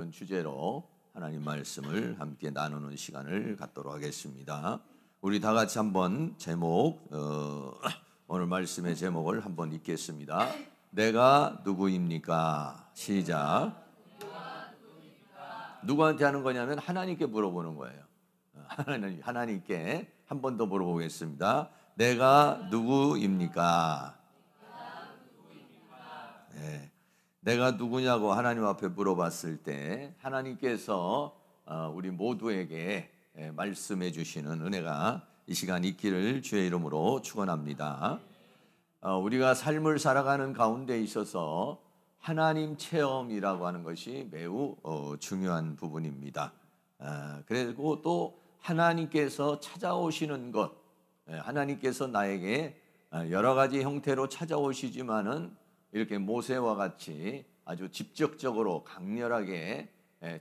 그런 주제로 하나님 말씀을 함께 나누는 시간을 갖도록 하겠습니다. 우리 다 같이 한번 제목, 오늘 말씀의 제목을 한번 읽겠습니다. 내가 누구입니까? 시작. 누구한테 하는 거냐면 하나님께 물어보는 거예요. 하나님께 한 번 더 물어보겠습니다. 내가 누구입니까? 네. 내가 누구냐고 하나님 앞에 물어봤을 때 하나님께서 우리 모두에게 말씀해 주시는 은혜가 이 시간 있기를 주의 이름으로 축원합니다. 우리가 삶을 살아가는 가운데 있어서 하나님 체험이라고 하는 것이 매우 중요한 부분입니다. 그리고 또 하나님께서 찾아오시는 것, 하나님께서 나에게 여러 가지 형태로 찾아오시지만은 이렇게 모세와 같이 아주 직접적으로 강렬하게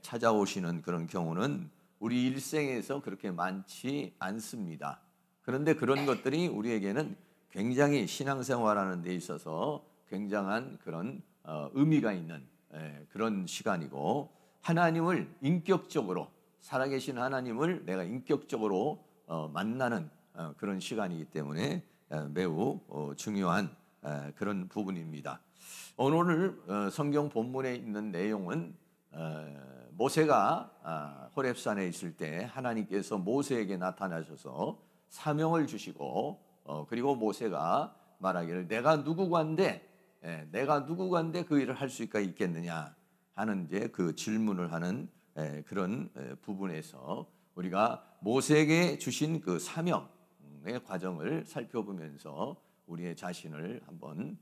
찾아오시는 그런 경우는 우리 일생에서 그렇게 많지 않습니다. 그런데 그런 것들이 우리에게는 굉장히 신앙생활하는 데 있어서 굉장한 그런 의미가 있는 그런 시간이고, 하나님을 인격적으로, 살아계신 하나님을 내가 인격적으로 만나는 그런 시간이기 때문에 매우 중요한 그런 부분입니다. 오늘 성경 본문에 있는 내용은 모세가 호렙산에 있을 때 하나님께서 모세에게 나타나셔서 사명을 주시고, 그리고 모세가 말하기를 내가 누구간데 그 일을 할 수가 있겠느냐 하는 이제 그 질문을 하는 그런 부분에서 우리가 모세에게 주신 그 사명의 과정을 살펴보면서 우리의 자신을 한번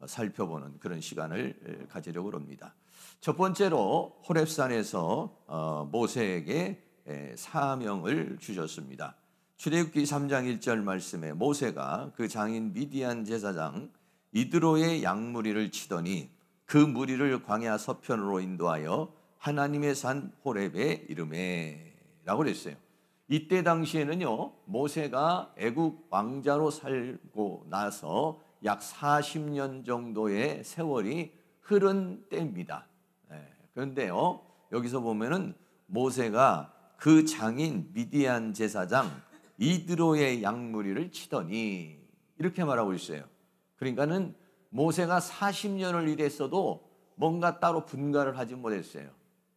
살펴보는 그런 시간을 가지려고 합니다. 첫 번째로 호렙산에서 모세에게 사명을 주셨습니다. 출애굽기 3장 1절 말씀에 모세가 그 장인 미디안 제사장 이드로의 양무리를 치더니 그 무리를 광야 서편으로 인도하여 하나님의 산 호렙에 이르매 라고 그랬어요. 이때 당시에는요, 모세가 애국 왕자로 살고 나서 약 40년 정도의 세월이 흐른 때입니다. 그런데요, 여기서 보면은 모세가 그 장인 미디안 제사장 이드로의 양무리를 치더니 이렇게 말하고 있어요. 그러니까는 모세가 40년을 일했어도 뭔가 따로 분가를 하지 못했어요.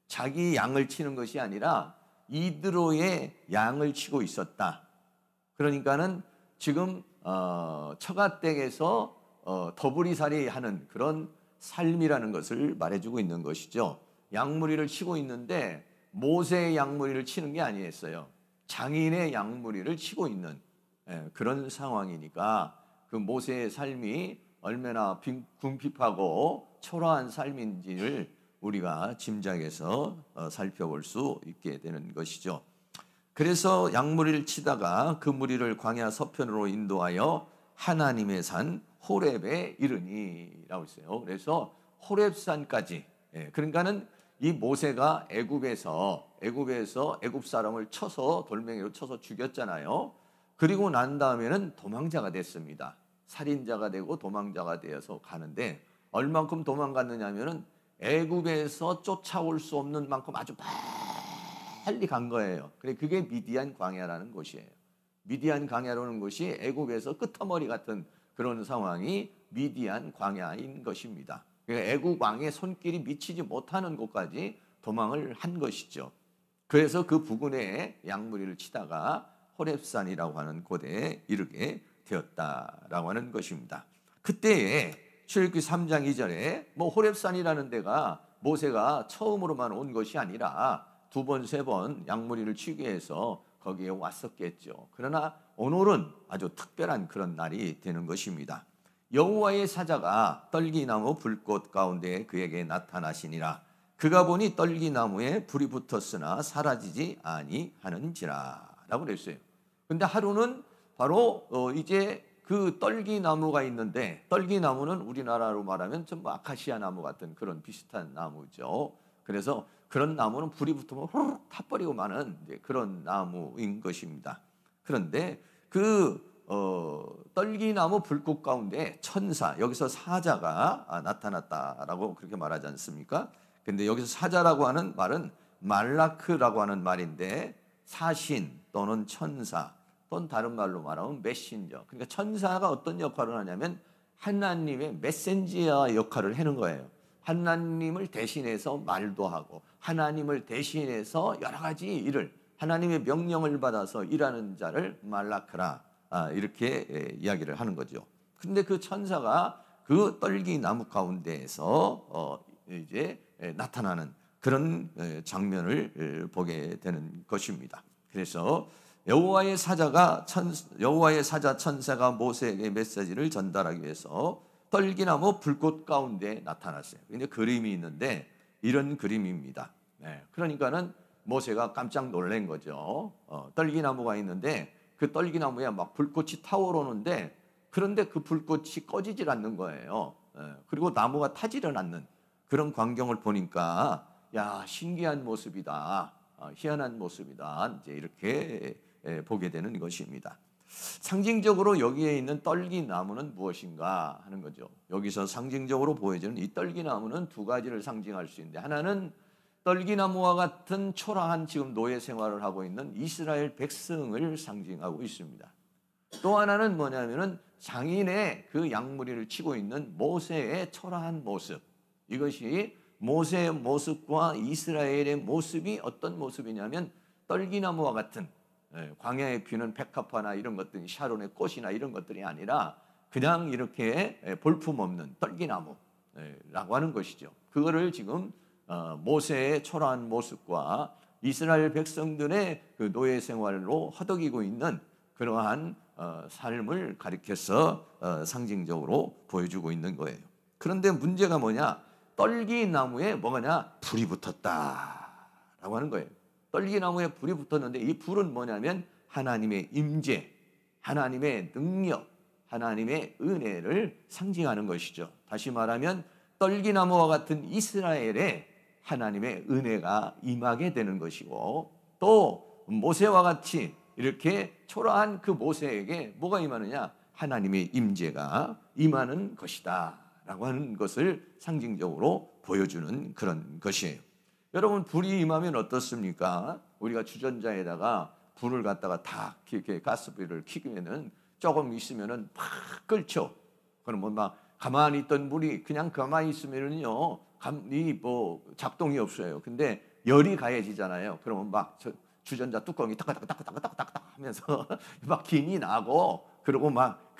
자기 양을 치는 것이 아니라 이드로의 양을 치고 있었다. 그러니까는 지금 처가댁에서 더부리살이 하는 그런 삶이라는 것을 말해주고 있는 것이죠. 양무리를 치고 있는데 모세의 양무리를 치는 게 아니었어요. 장인의 양무리를 치고 있는 그런 상황이니까 그 모세의 삶이 얼마나 궁핍하고 초라한 삶인지를 우리가 짐작해서 살펴볼 수 있게 되는 것이죠. 그래서 양무리를 치다가 그 무리를 광야 서편으로 인도하여 하나님의 산 호렙에 이르니라고 했어요. 그래서 호렙산까지, 그러니까는 이 모세가 애굽에서 애굽 사람을 쳐서 돌멩이로 쳐서 죽였잖아요. 그리고 난 다음에는 도망자가 됐습니다. 살인자가 되고 도망자가 되어서 가는데 얼만큼 도망갔느냐면은 애굽에서 쫓아올 수 없는 만큼 아주 빨리 간 거예요. 그게 미디안 광야라는 곳이에요. 미디안 광야라는 곳이 애굽에서 끄트머리 같은 그런 상황이 미디안 광야인 것입니다. 그러니까 애굽 왕의 손길이 미치지 못하는 곳까지 도망을 한 것이죠. 그래서 그 부근에 양무리를 치다가 호렙산이라고 하는 곳에 이르게 되었다라고 하는 것입니다. 그때에 출애굽기 3장 2절에 호렙산이라는 데가 모세가 처음으로만 온 것이 아니라 두 번, 세 번 양무리를 치기 위해서 거기에 왔었겠죠. 그러나 오늘은 아주 특별한 그런 날이 되는 것입니다. 여호와의 사자가 떨기나무 불꽃 가운데 그에게 나타나시니라. 그가 보니 떨기나무에 불이 붙었으나 사라지지 아니하는지라 라고 그랬어요. 근데 하루는 바로 이제 그 떨기나무가 있는데, 떨기나무는 우리나라로 말하면 전부 아카시아 나무 같은 그런 비슷한 나무죠. 그래서 그런 나무는 불이 붙으면 후루룩 타버리고 마는 그런 나무인 것입니다. 그런데 그 떨기나무 불꽃 가운데 천사, 여기서 사자가 나타났다라고 그렇게 말하지 않습니까? 근데 여기서 사자라고 하는 말은 말라크라고 하는 말인데 사신 또는 천사 또는 다른 말로 말하면 메신저. 그러니까 천사가 어떤 역할을 하냐면 하나님의 메신저 역할을 하는 거예요. 하나님을 대신해서 말도 하고 하나님을 대신해서 여러 가지 일을 하나님의 명령을 받아서 일하는 자를 말라크라 이렇게 이야기를 하는 거죠. 근데 그 천사가 그 떨기 나무 가운데에서 이제 나타나는 그런 장면을 보게 되는 것입니다. 그래서 여호와의 사자 천사가 모세에게 메시지를 전달하기 위해서 떨기나무 불꽃 가운데 나타났어요. 근데 그림이 있는데 이런 그림입니다. 그러니까는 모세가 깜짝 놀란 거죠. 떨기나무가 있는데 그 떨기나무에 막 불꽃이 타오르는데 그런데 그 불꽃이 꺼지질 않는 거예요. 그리고 나무가 타지를 않는 그런 광경을 보니까 야, 신기한 모습이다. 희한한 모습이다. 이제 이렇게 보게 되는 것입니다. 상징적으로 여기에 있는 떨기나무는 무엇인가 하는 거죠. 여기서 상징적으로 보여지는 이 떨기나무는 두 가지를 상징할 수 있는데 하나는 떨기나무와 같은 초라한 지금 노예 생활을 하고 있는 이스라엘 백성을 상징하고 있습니다. 또 하나는 뭐냐면은 장인의 그 양무리를 치고 있는 모세의 초라한 모습. 이것이 모세의 모습과 이스라엘의 모습이 어떤 모습이냐면 떨기나무와 같은 광야에 피는 백합화나 이런 것들이 샤론의 꽃이나 이런 것들이 아니라 그냥 이렇게 볼품없는 떨기나무라고 하는 것이죠. 그거를 지금 모세의 초라한 모습과 이스라엘 백성들의 그 노예 생활로 허덕이고 있는 그러한 삶을 가리켜서 상징적으로 보여주고 있는 거예요. 그런데 문제가 뭐냐? 떨기나무에 뭐가냐? 불이 붙었다라고 하는 거예요. 떨기나무에 불이 붙었는데 이 불은 뭐냐면 하나님의 임재, 하나님의 능력, 하나님의 은혜를 상징하는 것이죠. 다시 말하면 떨기나무와 같은 이스라엘에 하나님의 은혜가 임하게 되는 것이고 또 모세와 같이 이렇게 초라한 그 모세에게 뭐가 임하느냐? 하나님의 임재가 임하는 것이다 라고 하는 것을 상징적으로 보여주는 그런 것이에요. 여러분, 불이 임하면 어떻습니까? 우리가 주전자에다가 불을 갖다가 다 이렇게 가스불을 켜면은 조금 있으면은 팍 끓죠. 그러면 막 가만히 있던 물이 그냥 가만히 있으면은요, 뭐 작동이 없어요. 근데 열이 가해지잖아요. 그러면 막 주전자 뚜껑이 따까따까따까따까따까 하면서 막 김이 나고 그리고 막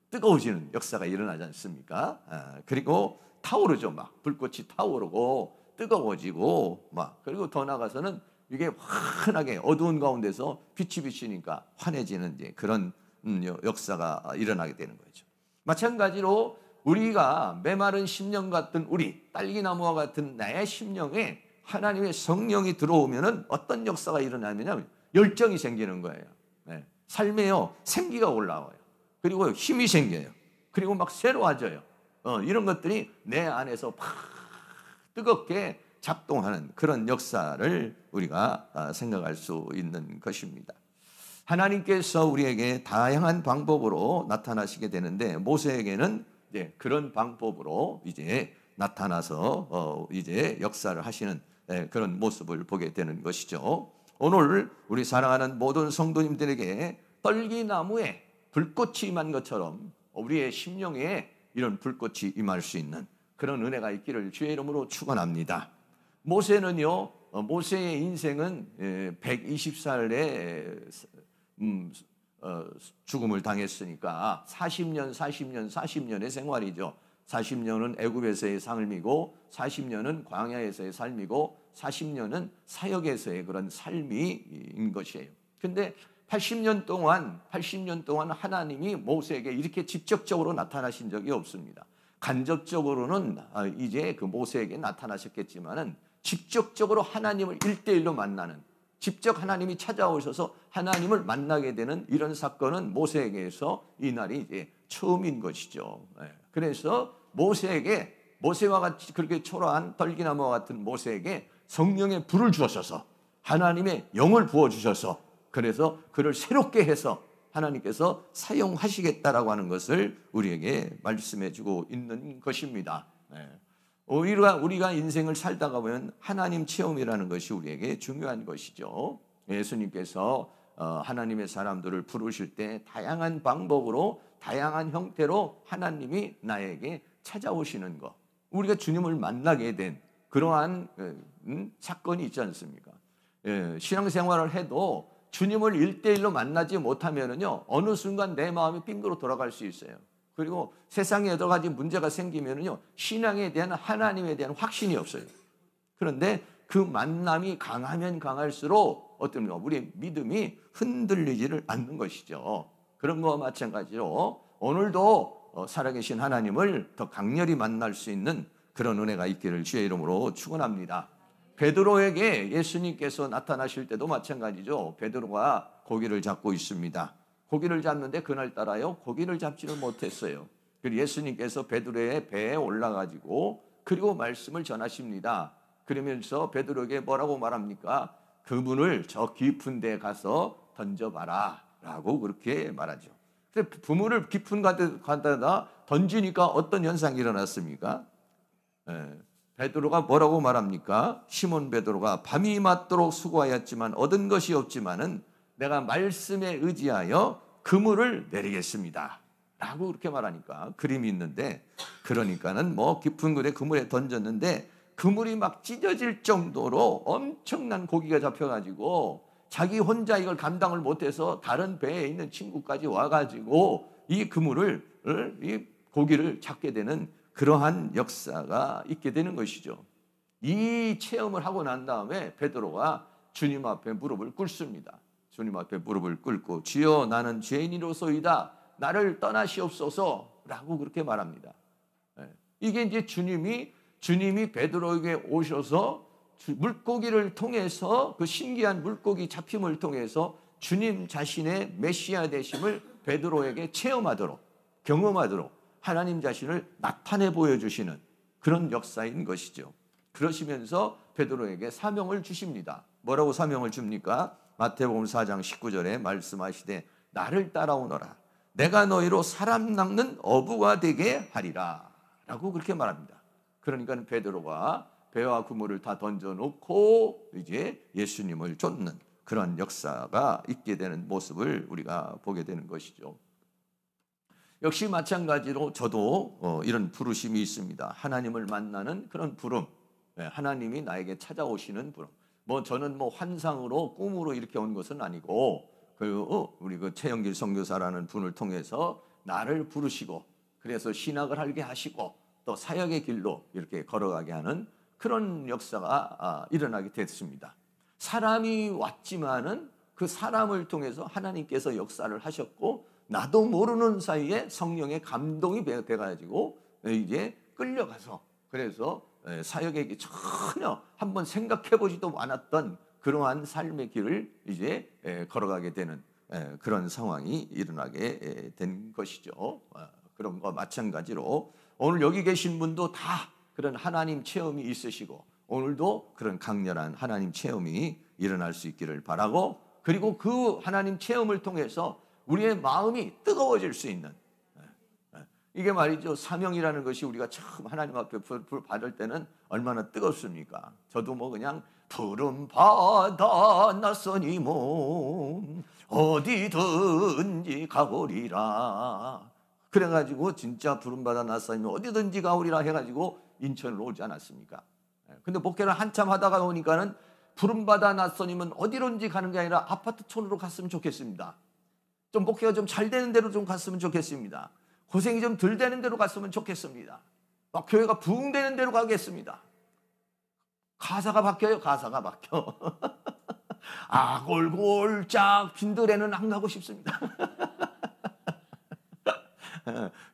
뜨거워지는 역사가 일어나지 않습니까? 그리고 타오르죠. 막 불꽃이 타오르고 뜨거워지고 막 그리고 더 나가서는 이게 환하게 어두운 가운데서 빛이 비치니까 환해지는 이제 그런 역사가 일어나게 되는 거죠. 마찬가지로 우리가 메마른 심령 같은 우리 딸기나무와 같은 나의 심령에 하나님의 성령이 들어오면은 어떤 역사가 일어나냐면 열정이 생기는 거예요. 삶에요 생기가 올라와요. 그리고 힘이 생겨요. 그리고 막 새로워져요. 이런 것들이 내 안에서 팍 뜨겁게 작동하는 그런 역사를 우리가 생각할 수 있는 것입니다. 하나님께서 우리에게 다양한 방법으로 나타나시게 되는데 모세에게는 이제 그런 방법으로 이제 나타나서 이제 역사를 하시는 그런 모습을 보게 되는 것이죠. 오늘 우리 사랑하는 모든 성도님들에게 떨기나무에 불꽃이 임한 것처럼 우리의 심령에 이런 불꽃이 임할 수 있는 그런 은혜가 있기를 주의 이름으로 축원합니다. 모세는요, 모세의 인생은 120살에 죽음을 당했으니까 40년의 생활이죠. 40년은 애굽에서의 삶이고 40년은 광야에서의 삶이고 40년은 사역에서의 그런 삶인 것이에요. 근데 80년 동안 하나님이 모세에게 이렇게 직접적으로 나타나신 적이 없습니다. 간접적으로는 이제 그 모세에게 나타나셨겠지만은 직접적으로 하나님을 1대1로 만나는, 직접 하나님이 찾아오셔서 하나님을 만나게 되는 이런 사건은 모세에게서 이날이 이제 처음인 것이죠. 그래서 모세와 같이 그렇게 초라한 떨기나무와 같은 모세에게 성령의 불을 주셔서 하나님의 영을 부어주셔서 그래서 그를 새롭게 해서 하나님께서 사용하시겠다라고 하는 것을 우리에게 말씀해 주고 있는 것입니다. 우리가 인생을 살다가 보면 하나님 체험이라는 것이 우리에게 중요한 것이죠. 예수님께서 하나님의 사람들을 부르실 때 다양한 방법으로 다양한 형태로 하나님이 나에게 찾아오시는 것, 우리가 주님을 만나게 된 그러한 사건이 있지 않습니까? 신앙생활을 해도 주님을 1대1로 만나지 못하면은요, 어느 순간 내 마음이 빙그로 돌아갈 수 있어요. 그리고 세상에 여러 가지 문제가 생기면은요, 신앙에 대한 하나님에 대한 확신이 없어요. 그런데 그 만남이 강하면 강할수록 우리의 믿음이 흔들리지를 않는 것이죠. 그런 거와 마찬가지로 오늘도 살아계신 하나님을 더 강렬히 만날 수 있는 그런 은혜가 있기를 주의 이름으로 축원합니다. 베드로에게 예수님께서 나타나실 때도 마찬가지죠. 베드로가 고기를 잡고 있습니다. 고기를 잡는데 그날따라요, 고기를 잡지를 못했어요. 그리고 예수님께서 베드로의 배에 올라가지고 그리고 말씀을 전하십니다. 그러면서 베드로에게 뭐라고 말합니까? 그분을 저 깊은 데에 가서 던져봐라 라고 그렇게 말하죠. 근데 그물을 깊은 데다 던지니까 어떤 현상이 일어났습니까? 베드로가 뭐라고 말합니까? 시몬 베드로가 밤이 맞도록 수고하였지만 얻은 것이 없지만은 내가 말씀에 의지하여 그물을 내리겠습니다 라고 그렇게 말하니까 그림이 있는데, 그러니까는 뭐 깊은 곳에 그물에 던졌는데 그물이 막 찢어질 정도로 엄청난 고기가 잡혀가지고 자기 혼자 이걸 감당을 못해서 다른 배에 있는 친구까지 와가지고 이 이 고기를 잡게 되는 그러한 역사가 있게 되는 것이죠. 이 체험을 하고 난 다음에 베드로가 주님 앞에 무릎을 꿇습니다. 주님 앞에 무릎을 꿇고 주여 나는 죄인이로소이다 나를 떠나시옵소서 라고 그렇게 말합니다. 이게 이제 주님이 베드로에게 오셔서 물고기를 통해서 그 신기한 물고기 잡힘을 통해서 주님 자신의 메시아 되심을 베드로에게 체험하도록 경험하도록 하나님 자신을 나타내 보여주시는 그런 역사인 것이죠. 그러시면서 베드로에게 사명을 주십니다. 뭐라고 사명을 줍니까? 마태복음 4장 19절에 말씀하시되 나를 따라오너라 내가 너희로 사람 낚는 어부가 되게 하리라 라고 그렇게 말합니다. 그러니까 베드로가 배와 그물을 다 던져놓고 이제 예수님을 쫓는 그런 역사가 있게 되는 모습을 우리가 보게 되는 것이죠. 역시 마찬가지로 저도 이런 부르심이 있습니다. 하나님을 만나는 그런 부름, 하나님이 나에게 찾아오시는 부름. 저는 환상으로 꿈으로 이렇게 온 것은 아니고 우리 최영길 선교사라는 분을 통해서 나를 부르시고 그래서 신학을 하게 하시고 또 사역의 길로 이렇게 걸어가게 하는 그런 역사가 일어나게 됐습니다. 사람이 왔지만은 그 사람을 통해서 하나님께서 역사를 하셨고 나도 모르는 사이에 성령의 감동이 돼가지고 이제 끌려가서 그래서 사역에게 전혀 한번 생각해보지도 않았던 그러한 삶의 길을 이제 걸어가게 되는 그런 상황이 일어나게 된 것이죠. 그런 것과 마찬가지로 오늘 여기 계신 분도 다 그런 하나님 체험이 있으시고 오늘도 그런 강렬한 하나님 체험이 일어날 수 있기를 바라고, 그리고 그 하나님 체험을 통해서 우리의 마음이 뜨거워질 수 있는, 이게 말이죠. 사명이라는 것이 우리가 처음 하나님 앞에 불 받을 때는 얼마나 뜨겁습니까? 저도 그냥 푸른 바다 낯선이 몸 어디든지 가오리라 그래가지고 진짜 푸른 바다 낯선이면 어디든지 가오리라 해가지고 인천으로 오지 않았습니까? 근데 목회를 한참 하다가 오니까는 푸른 바다 낯선이면 어디론지 가는 게 아니라 아파트촌으로 갔으면 좋겠습니다. 좀 목회가 좀 잘 되는 데로 좀 갔으면 좋겠습니다. 고생이 좀 덜 되는 데로 갔으면 좋겠습니다. 막 교회가 부흥되는 데로 가겠습니다. 가사가 바뀌어요. 가사가 바뀌어. 아골골짝 빈들에는 안 가고 싶습니다.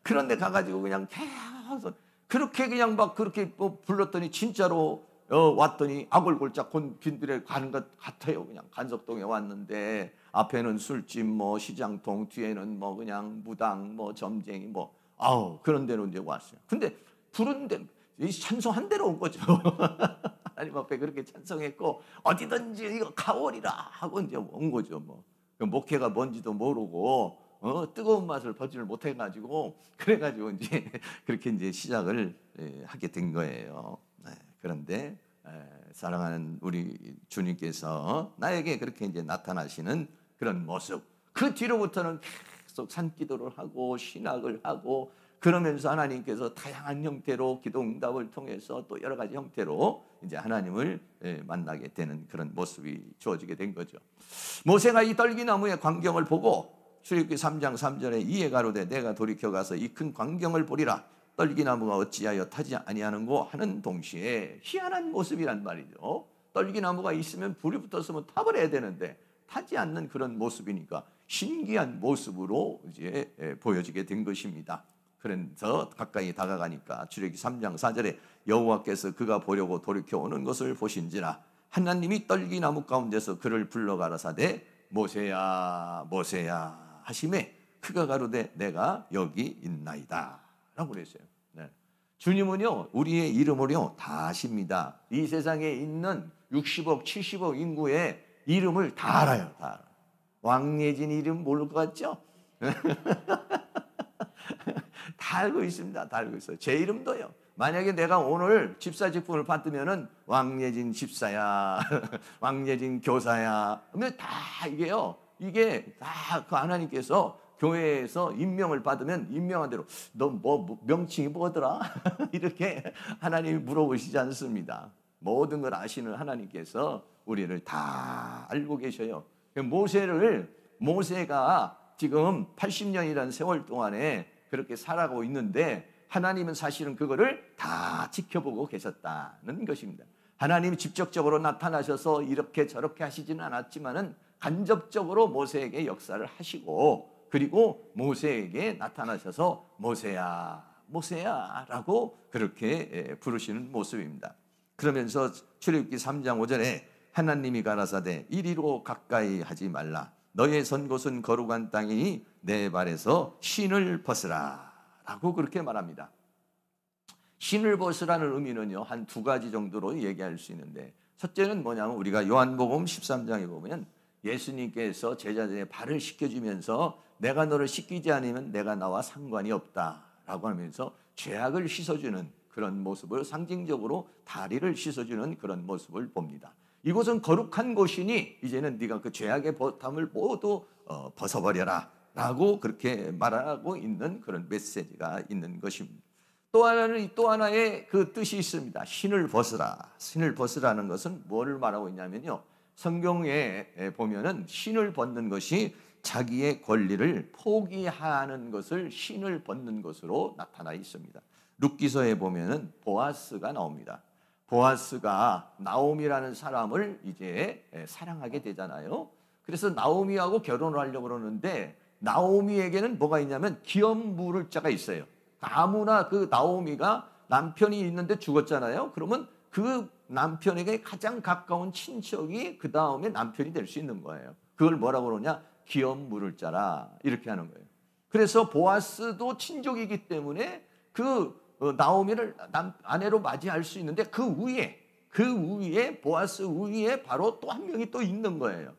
그런데 가가지고 그냥 계속 그렇게 그냥 막 그렇게 불렀더니 진짜로 왔더니 아골골짝 빈들에 가는 것 같아요. 그냥 간석동에 왔는데 앞에는 술집 시장통, 뒤에는 그냥 무당 점쟁이 그런 데로 이제 왔어요. 근데 부른 데 찬송한 대로 온 거죠. 하나님 앞에 그렇게 찬송했고 어디든지 이거 가오리라 하고 이제 온 거죠. 목회가 뭔지도 모르고 뜨거운 맛을 보지를 못해가지고 그래가지고 이제 그렇게 이제 시작을 하게 된 거예요. 그런데 사랑하는 우리 주님께서 나에게 그렇게 이제 나타나시는 그런 모습, 그 뒤로부터는 계속 산기도를 하고 신학을 하고 그러면서 하나님께서 다양한 형태로 기도 응답을 통해서 또 여러 가지 형태로 이제 하나님을 만나게 되는 그런 모습이 주어지게 된 거죠. 모세가 이 떨기나무의 광경을 보고 출애굽기 3장 3절에 이에 가로되 내가 돌이켜 가서 이 큰 광경을 보리라. 떨기나무가 어찌하여 타지 아니하는고 하는 동시에 희한한 모습이란 말이죠. 떨기나무가 있으면 불이 붙었으면 타버려야 되는데 타지 않는 그런 모습이니까 신기한 모습으로 이제 보여지게 된 것입니다. 그래서 가까이 다가가니까 출애굽기 3장 4절에 여호와께서 그가 보려고 돌이켜 오는 것을 보신지라 하나님이 떨기나무 가운데서 그를 불러 가라사대 모세야 모세야 하시매 그가 가로되 내가 여기 있나이다 라고 그랬어요. 주님은요 우리의 이름을요 다 아십니다. 이 세상에 있는 60억 70억 인구의 이름을 다 알아요. 다 알아요. 왕예진 이름 모를 것 같죠? 다 알고 있습니다. 다 알고 있어요. 제 이름도요. 만약에 내가 오늘 집사 직분을 받으면은 왕예진 집사야, 왕예진 교사야. 그러면 다 이게요. 이게 다 그 하나님께서 교회에서 임명을 받으면 임명한 대로 너 뭐 명칭이 뭐더라? 이렇게 하나님이 물어보시지 않습니다. 모든 걸 아시는 하나님께서 우리를 다 알고 계셔요. 모세가 지금 80년이라는 세월 동안에 그렇게 살아가고 있는데 하나님은 사실은 그거를 다 지켜보고 계셨다는 것입니다. 하나님이 직접적으로 나타나셔서 이렇게 저렇게 하시지는 않았지만은 간접적으로 모세에게 역사를 하시고 그리고 모세에게 나타나셔서 모세야 모세야 라고 그렇게 부르시는 모습입니다. 그러면서 출애굽기 3장 5절에 하나님이 가라사대 이리로 가까이 하지 말라 너의 선 곳은 거룩한 땅이니 내 발에서 신을 벗으라 라고 그렇게 말합니다. 신을 벗으라는 의미는요 한 두 가지 정도로 얘기할 수 있는데 첫째는 뭐냐면 우리가 요한복음 13장에 보면 예수님께서 제자들의 발을 씻겨주면서 내가 너를 씻기지 않으면 내가 나와 상관이 없다라고 하면서 죄악을 씻어주는 그런 모습을 상징적으로 다리를 씻어주는 그런 모습을 봅니다. 이곳은 거룩한 곳이니 이제는 네가 그 죄악의 버탐을 모두 벗어버려라 라고 그렇게 말하고 있는 그런 메시지가 있는 것입니다. 또 하나의 그 뜻이 있습니다. 신을 벗으라. 신을 벗으라는 것은 뭐를 말하고 있냐면요. 성경에 보면은 신을 벗는 것이 자기의 권리를 포기하는 것을 신을 벗는 것으로 나타나 있습니다. 룻기서에 보면은 보아스가 나옵니다. 보아스가 나오미라는 사람을 이제 사랑하게 되잖아요. 그래서 나오미하고 결혼을 하려고 그러는데 나오미에게는 뭐가 있냐면 기업 물을 자가 있어요. 아무나 그 나오미가 남편이 있는데 죽었잖아요. 그러면 그 남편에게 가장 가까운 친척이 그 다음에 남편이 될 수 있는 거예요. 그걸 뭐라고 그러냐? 기업 물을 자라 이렇게 하는 거예요. 그래서 보아스도 친족이기 때문에 그 나오미를 아내로 맞이할 수 있는데 그 위에 보아스 위에 바로 또 한 명이 또 있는 거예요.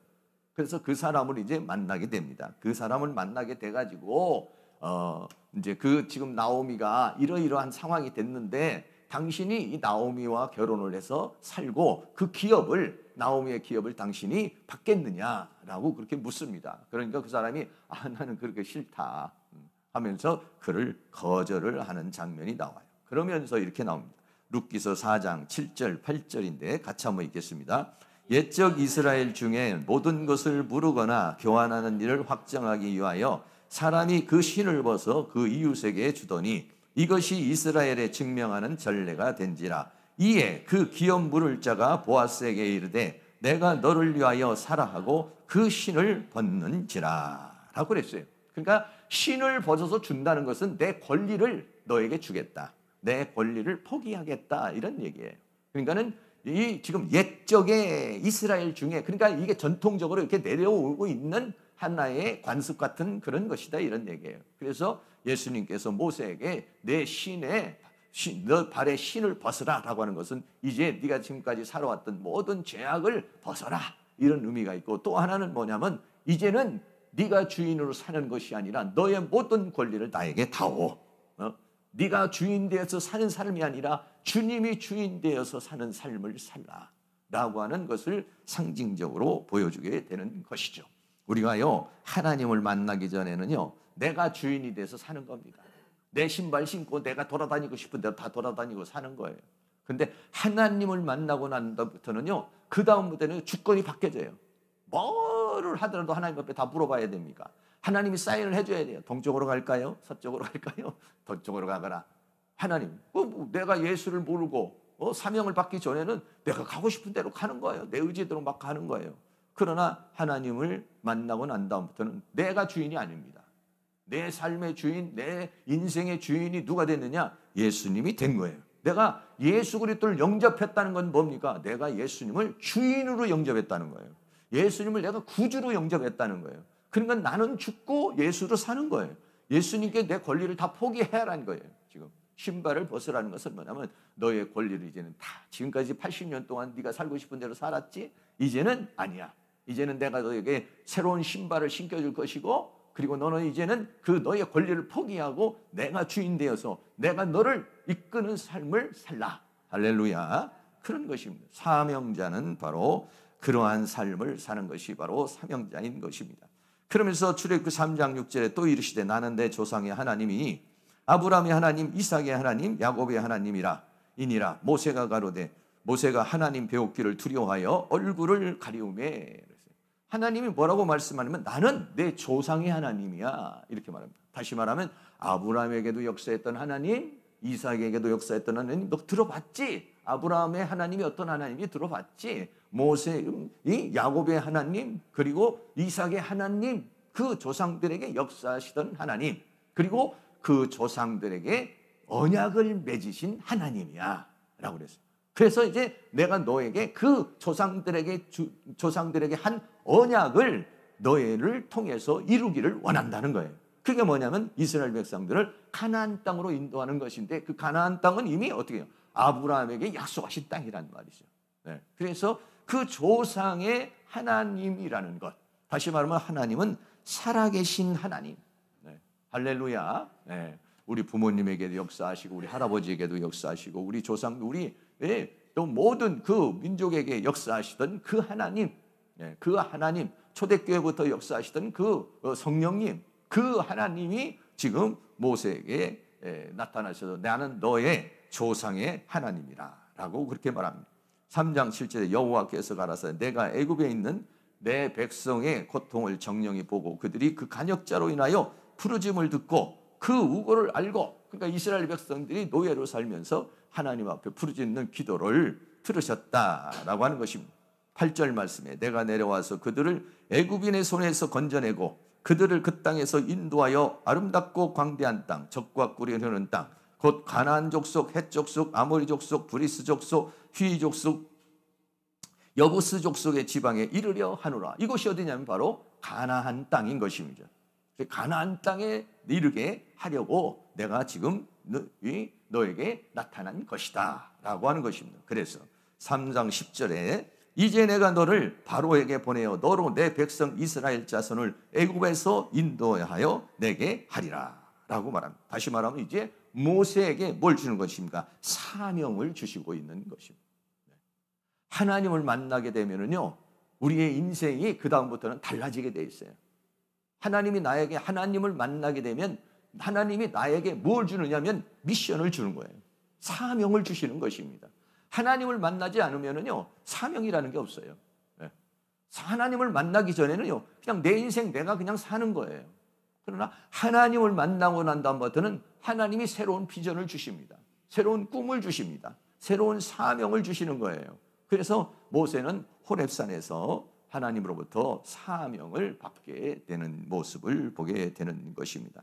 그래서 그 사람을 이제 만나게 됩니다. 그 사람을 만나게 돼가지고 이제 그 지금 나오미가 이러이러한 상황이 됐는데 당신이 이 나오미와 결혼을 해서 살고 그 나오미의 기업을 당신이 받겠느냐라고 그렇게 묻습니다. 그러니까 그 사람이 나는 그렇게 싫다 하면서 그를 거절을 하는 장면이 나와요. 그러면서 이렇게 나옵니다. 룻기서 4장 7절 8절인데 같이 한번 읽겠습니다. 옛적 이스라엘 중에 모든 것을 물으거나 교환하는 일을 확정하기 위하여 사람이 그 신을 벗어 그 이웃에게 주더니 이것이 이스라엘에 증명하는 전례가 된지라. 이에 그 기업 물을 자가 보아스에게 이르되 내가 너를 위하여 사라 하고 그 신을 벗는지라 라고 그랬어요. 그러니까 신을 벗어서 준다는 것은 내 권리를 너에게 주겠다. 내 권리를 포기하겠다 이런 얘기예요. 그러니까는 이 지금 옛적의 이스라엘 중에 그러니까 이게 전통적으로 이렇게 내려오고 있는 하나의 관습 같은 그런 것이다 이런 얘기예요. 그래서 예수님께서 모세에게 너 발에 신을 벗으라라고 하는 것은 이제 네가 지금까지 살아왔던 모든 죄악을 벗어라 이런 의미가 있고 또 하나는 뭐냐면 이제는 네가 주인으로 사는 것이 아니라 너의 모든 권리를 나에게 다오. 네가 주인 되어서 사는 삶이 아니라 주님이 주인 되어서 사는 삶을 살라 라고 하는 것을 상징적으로 보여주게 되는 것이죠. 우리가요, 하나님을 만나기 전에는요, 내가 주인이 돼서 사는 겁니다. 내 신발 신고 내가 돌아다니고 싶은 대로 다 돌아다니고 사는 거예요. 근데 하나님을 만나고 난 다음부터는요, 그 다음부터는 주권이 바뀌어져요. 뭐를 하더라도 하나님 앞에 다 물어봐야 됩니까? 하나님이 사인을 해줘야 돼요. 동쪽으로 갈까요? 서쪽으로 갈까요? 동쪽으로 가거라. 하나님, 내가 예수를 모르고 사명을 받기 전에는 내가 가고 싶은 대로 가는 거예요. 내 의지대로 막 가는 거예요. 그러나 하나님을 만나고 난 다음부터는 내가 주인이 아닙니다. 내 삶의 주인, 내 인생의 주인이 누가 됐느냐? 예수님이 된 거예요. 내가 예수 그리스도를 영접했다는 건 뭡니까? 내가 예수님을 주인으로 영접했다는 거예요. 예수님을 내가 구주로 영접했다는 거예요. 그러니까 나는 죽고 예수로 사는 거예요. 예수님께 내 권리를 다 포기해야라는 거예요. 지금 신발을 벗으라는 것은 뭐냐면 너의 권리를 이제는 다, 지금까지 80년 동안 네가 살고 싶은 대로 살았지? 이제는 아니야. 이제는 내가 너에게 새로운 신발을 신겨줄 것이고, 그리고 너는 이제는 그 너의 권리를 포기하고 내가 주인 되어서 내가 너를 이끄는 삶을 살라. 할렐루야. 그런 것입니다. 사명자는 바로 그러한 삶을 사는 것이 바로 사명자인 것입니다. 그러면서 출애굽기 3장 6절에 또 이르시되 나는 내 조상의 하나님이 아브라함의 하나님, 이삭의 하나님, 야곱의 하나님이라. 이니라. 모세가 가로되, 모세가 하나님 배웠기를 두려워하여 얼굴을 가리우매. 하나님이 뭐라고 말씀하냐면 나는 내 조상의 하나님이야, 이렇게 말합니다. 다시 말하면 아브라함에게도 역사했던 하나님, 이삭에게도 역사했던 하나님 너 들어봤지? 아브라함의 하나님이 어떤 하나님인지 들어봤지? 모세, 이 야곱의 하나님, 그리고 이삭의 하나님, 그 조상들에게 역사하시던 하나님, 그리고 그 조상들에게 언약을 맺으신 하나님이야 라고 그랬어요. 그래서 이제 내가 너에게 그 조상들에게 한 언약을 너희를 통해서 이루기를 원한다는 거예요. 그게 뭐냐면 이스라엘 백성들을 가나안 땅으로 인도하는 것인데, 그 가나안 땅은 이미 어떻게 해요? 아브라함에게 약속하신 땅이란 말이죠. 네. 그래서 그 조상의 하나님이라는 것, 다시 말하면 하나님은 살아계신 하나님. 네. 할렐루야. 네. 우리 부모님에게도 역사하시고 우리 할아버지에게도 역사하시고 우리 조상, 우리 또 모든 그 민족에게 역사하시던 그 하나님, 그 하나님, 초대교회부터 역사하시던 그 성령님, 그 하나님이 지금 모세에게 나타나셔서 나는 너의 조상의 하나님이라 라고 그렇게 말합니다. 3장 7절에 여호와께서 가라사대 내가 애굽에 있는 내 백성의 고통을 정령히 보고 그들이 그 간역자로 인하여 부르짐을 듣고 그 우고를 알고, 그러니까 이스라엘 백성들이 노예로 살면서 하나님 앞에 부르짖는 기도를 들으셨다라고 하는 것입니다. 8절 말씀에 내가 내려와서 그들을 애굽인의 손에서 건져내고 그들을 그 땅에서 인도하여 아름답고 광대한 땅, 젖과 꿀이 흐르는 땅, 곧 가나안 족속, 헷 족속, 아모리 족속, 브리스 족속, 휘 족속, 여부스 족속의 지방에 이르려 하노라. 이곳이 어디냐면 바로 가나안 땅인 것입니다. 가나안 땅에 이르게 하려고 내가 지금 너에게 나타난 것이다 라고 하는 것입니다. 그래서 3장 10절에 이제 내가 너를 바로에게 보내어 너로 내 백성 이스라엘 자손을 애굽에서 인도하여 내게 하리라 라고 말합니다. 다시 말하면 이제 모세에게 뭘 주는 것입니까? 사명을 주시고 있는 것입니다. 하나님을 만나게 되면은요, 우리의 인생이 그 다음부터는 달라지게 돼 있어요. 하나님을 만나게 되면 하나님이 나에게 뭘 주느냐면 미션을 주는 거예요. 사명을 주시는 것입니다. 하나님을 만나지 않으면은요, 사명이라는 게 없어요. 하나님을 만나기 전에는요, 그냥 내 인생 내가 그냥 사는 거예요. 그러나 하나님을 만나고 난 다음부터는 하나님이 새로운 비전을 주십니다. 새로운 꿈을 주십니다. 새로운 사명을 주시는 거예요. 그래서 모세는 호렙산에서 하나님으로부터 사명을 받게 되는 모습을 보게 되는 것입니다.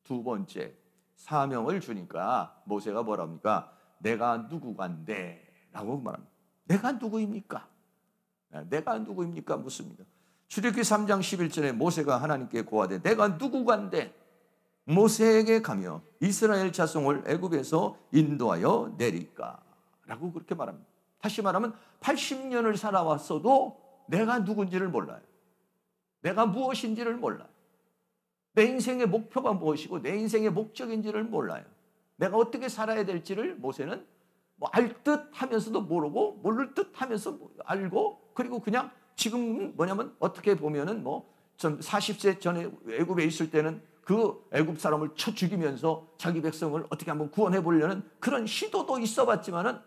두 번째, 사명을 주니까 모세가 뭐랍니까? 내가 누구간데 라고 말합니다. 내가 누구입니까? 내가 누구입니까? 묻습니다. 출애굽기 3장 11절에 모세가 하나님께 고하되 내가 누구간데 모세에게 가며 이스라엘 자손을 애굽에서 인도하여 내릴까? 라고 그렇게 말합니다. 다시 말하면 80년을 살아왔어도 내가 누군지를 몰라요. 내가 무엇인지를 몰라요. 내 인생의 목표가 무엇이고 내 인생의 목적인지를 몰라요. 내가 어떻게 살아야 될지를 모세는 뭐 알 듯 하면서도 모르고 모를 듯 하면서 알고, 그리고 그냥 지금 뭐냐면 어떻게 보면은 뭐 전 40세 전에 애굽에 있을 때는 그 애굽 사람을 쳐 죽이면서 자기 백성을 어떻게 한번 구원해 보려는 그런 시도도 있어 봤지만은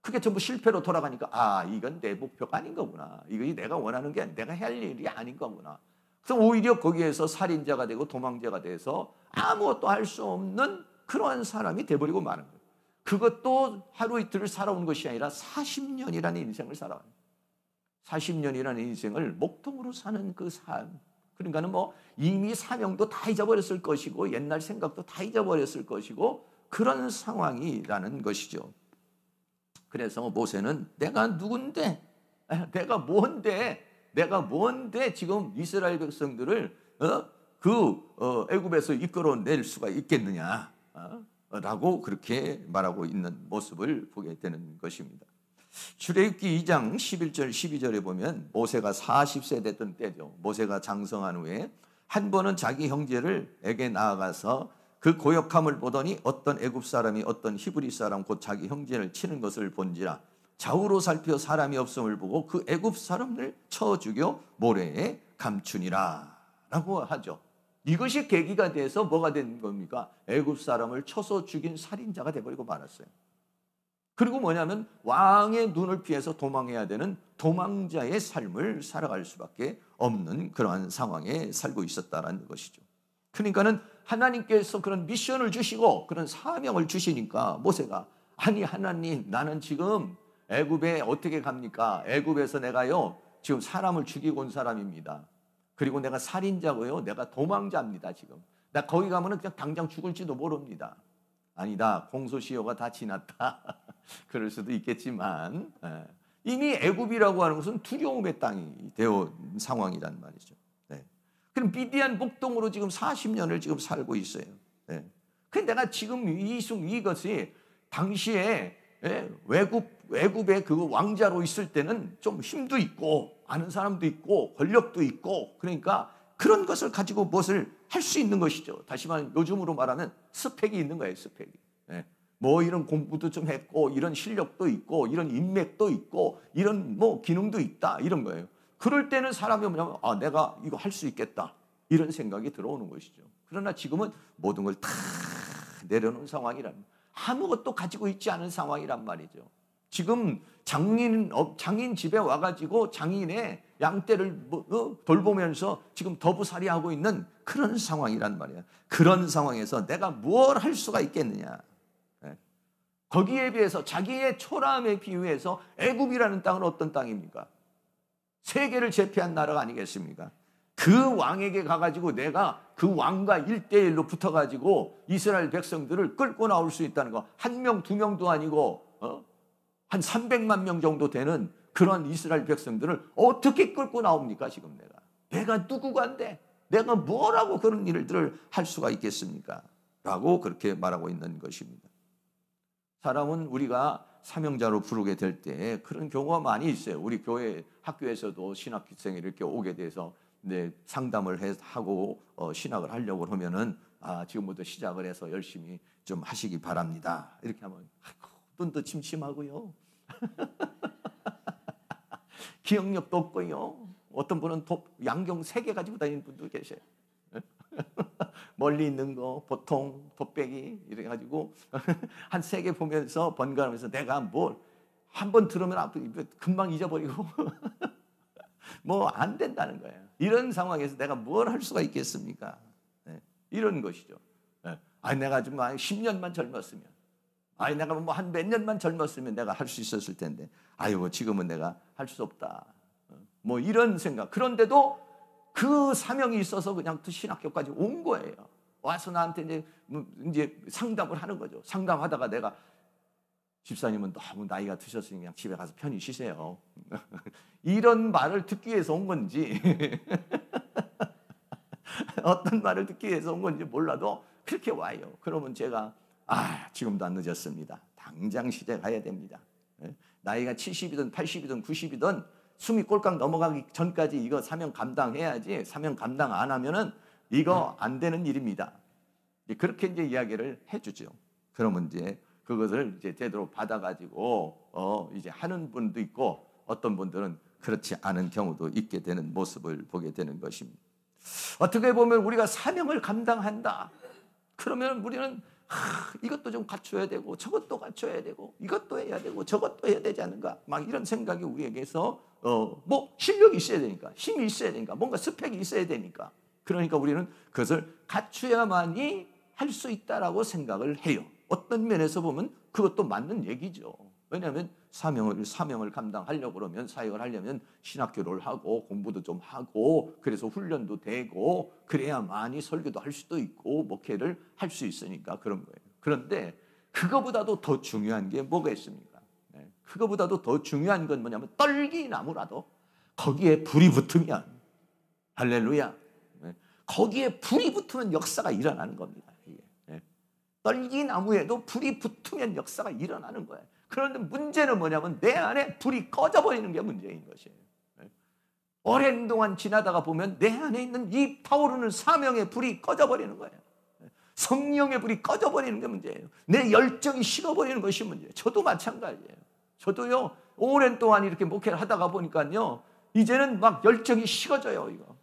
그게 전부 실패로 돌아가니까 아, 이건 내 목표가 아닌 거구나. 이거 내가 원하는 게 내가 할 일이 아닌 거구나. 그래서 오히려 거기에서 살인자가 되고 도망자가 돼서 아무것도 할 수 없는 그러한 사람이 돼버리고 마는 거예요. 그것도 하루 이틀을 살아온 것이 아니라 40년이라는 인생을 살아와요. 40년이라는 인생을 목통으로 사는 그 삶. 그러니까는 뭐 이미 사명도 다 잊어버렸을 것이고 옛날 생각도 다 잊어버렸을 것이고 그런 상황이라는 것이죠. 그래서 모세는 내가 누군데, 내가 뭔데 지금 이스라엘 백성들을 애굽에서 이끌어낼 수가 있겠느냐 라고 그렇게 말하고 있는 모습을 보게 되는 것입니다. 출애굽기 2장 11절 12절에 보면 모세가 40세 됐던 때죠. 모세가 장성한 후에 한 번은 자기 형제를에게 나아가서 그 고역함을 보더니 어떤 애굽 사람이 어떤 히브리 사람 곧 자기 형제를 치는 것을 본지라 좌우로 살펴 사람이 없음을 보고 그 애굽 사람을 쳐 죽여 모래에 감추니라 라고 하죠. 이것이 계기가 돼서 뭐가 된 겁니까? 애굽 사람을 쳐서 죽인 살인자가 돼버리고 말았어요. 그리고 뭐냐면 왕의 눈을 피해서 도망해야 되는 도망자의 삶을 살아갈 수밖에 없는 그러한 상황에 살고 있었다는 것이죠. 그러니까는 하나님께서 그런 미션을 주시고 그런 사명을 주시니까 모세가 아니 하나님, 나는 지금 애굽에 어떻게 갑니까? 애굽에서 내가요 지금 사람을 죽이고 온 사람입니다. 그리고 내가 살인자고요, 내가 도망자입니다. 지금 나 거기 가면은 그냥 당장 죽을지도 모릅니다. 아니다, 공소시효가 다 지났다. 그럴 수도 있겠지만 이미 애굽이라고 하는 것은 두려움의 땅이 되어 상황이란 말이죠. 네. 그럼 미디안 목동으로 지금 40년을 지금 살고 있어요. 네. 근데 내가 지금 이것이 당시에 애굽의 그 왕자로 있을 때는 좀 힘도 있고 아는 사람도 있고 권력도 있고 그러니까 그런 것을 가지고 무엇을 할 수 있는 것이죠. 다시 말하면 요즘으로 말하면 스펙이 있는 거예요. 스펙이. 네. 뭐 이런 공부도 좀 했고 이런 실력도 있고 이런 인맥도 있고 이런 뭐 기능도 있다 이런 거예요. 그럴 때는 사람이 뭐냐면 아, 내가 이거 할 수 있겠다 이런 생각이 들어오는 것이죠. 그러나 지금은 모든 걸 다 내려놓은 상황이란, 아무것도 가지고 있지 않은 상황이란 말이죠. 지금 장인 집에 와가지고 장인의 양떼를 돌보면서 지금 더부살이하고 있는 그런 상황이란 말이야. 그런 상황에서 내가 뭘 할 수가 있겠느냐. 거기에 비해서 자기의 초라함에 비유해서 애굽이라는 땅은 어떤 땅입니까? 세계를 제패한 나라가 아니겠습니까? 그 왕에게 가가지고 내가 그 왕과 1대1로 붙어가지고 이스라엘 백성들을 끌고 나올 수 있다는 거, 한 명, 두 명도 아니고 한 300만 명 정도 되는 그런 이스라엘 백성들을 어떻게 끌고 나옵니까? 지금 내가 누구간데 내가 뭐라고 그런 일들을 할 수가 있겠습니까? 라고 그렇게 말하고 있는 것입니다. 사람은 우리가 사명자로 부르게 될 때 그런 경우가 많이 있어요. 우리 교회 학교에서도 신학생이 이렇게 오게 돼서 상담을 하고 신학을 하려고 하면은 지금부터 시작을 해서 열심히 좀 하시기 바랍니다. 이렇게 하면 눈도 침침하고요. 기억력도 없고요. 어떤 분은 양경 3개 가지고 다니는 분도 계셔요. 멀리 있는 거 보통 돗배기 이렇게 가지고 한 3개 보면서 번갈아가면서 내가 뭘 한 번 들으면 금방 잊어버리고 뭐 안 된다는 거예요. 이런 상황에서 내가 뭘 할 수가 있겠습니까? 이런 것이죠. 내가 좀 10년만 젊었으면, 내가 뭐 한 몇 년만 젊었으면 내가 할 수 있었을 텐데, 지금은 내가 할 수 없다. 뭐 이런 생각. 그런데도 그 사명이 있어서 그냥 신학교까지 온 거예요. 와서 나한테 이제 상담을 하는 거죠. 상담하다가 내가 집사님은 너무 나이가 드셨으니 그냥 집에 가서 편히 쉬세요. 이런 말을 듣기 위해서 온 건지 어떤 말을 듣기 위해서 온 건지 몰라도 그렇게 와요. 그러면 제가 지금도 안 늦었습니다. 당장 시작해야 됩니다. 나이가 70이든 80이든 90이든 숨이 꼴깍 넘어가기 전까지 이거 사명 감당해야지, 사명 감당 안 하면은 이거 안 되는 일입니다. 그렇게 이제 이야기를 해주죠. 그러면 이제 그것을 이제 제대로 받아가지고 이제 하는 분도 있고 어떤 분들은 그렇지 않은 경우도 있게 되는 모습을 보게 되는 것입니다. 어떻게 보면 우리가 사명을 감당한다. 그러면 우리는 이것도 좀 갖춰야 되고 저것도 갖춰야 되고 이것도 해야 되고 저것도 해야 되지 않는가 막 이런 생각이 우리에게서 뭐 실력이 있어야 되니까 힘이 있어야 되니까 뭔가 스펙이 있어야 되니까 그러니까 우리는 그것을 갖춰야만이 할 수 있다라고 생각을 해요. 어떤 면에서 보면 그것도 맞는 얘기죠. 왜냐하면 사명을 감당하려고 그러면 사역을 하려면 신학교를 하고 공부도 좀 하고 그래서 훈련도 되고 그래야만이 설교도 할 수도 있고 목회를 할 수 있으니까 그런 거예요. 그런데 그거보다도 더 중요한 게 뭐가 있습니까? 그거보다도 더 중요한 건 뭐냐면 떨기나무라도 거기에 불이 붙으면 할렐루야. 거기에 불이 붙으면 역사가 일어나는 겁니다. 떨기나무에도 불이 붙으면 역사가 일어나는 거예요. 그런데 문제는 뭐냐면 내 안에 불이 꺼져버리는 게 문제인 것이에요. 오랜 동안 지나다가 보면 내 안에 있는 이 타오르는 사명의 불이 꺼져버리는 거예요. 성령의 불이 꺼져버리는 게 문제예요. 내 열정이 식어버리는 것이 문제예요. 저도 마찬가지예요. 저도요 오랜 동안 이렇게 목회를 하다가 보니까요 이제는 막 열정이 식어져요. 이거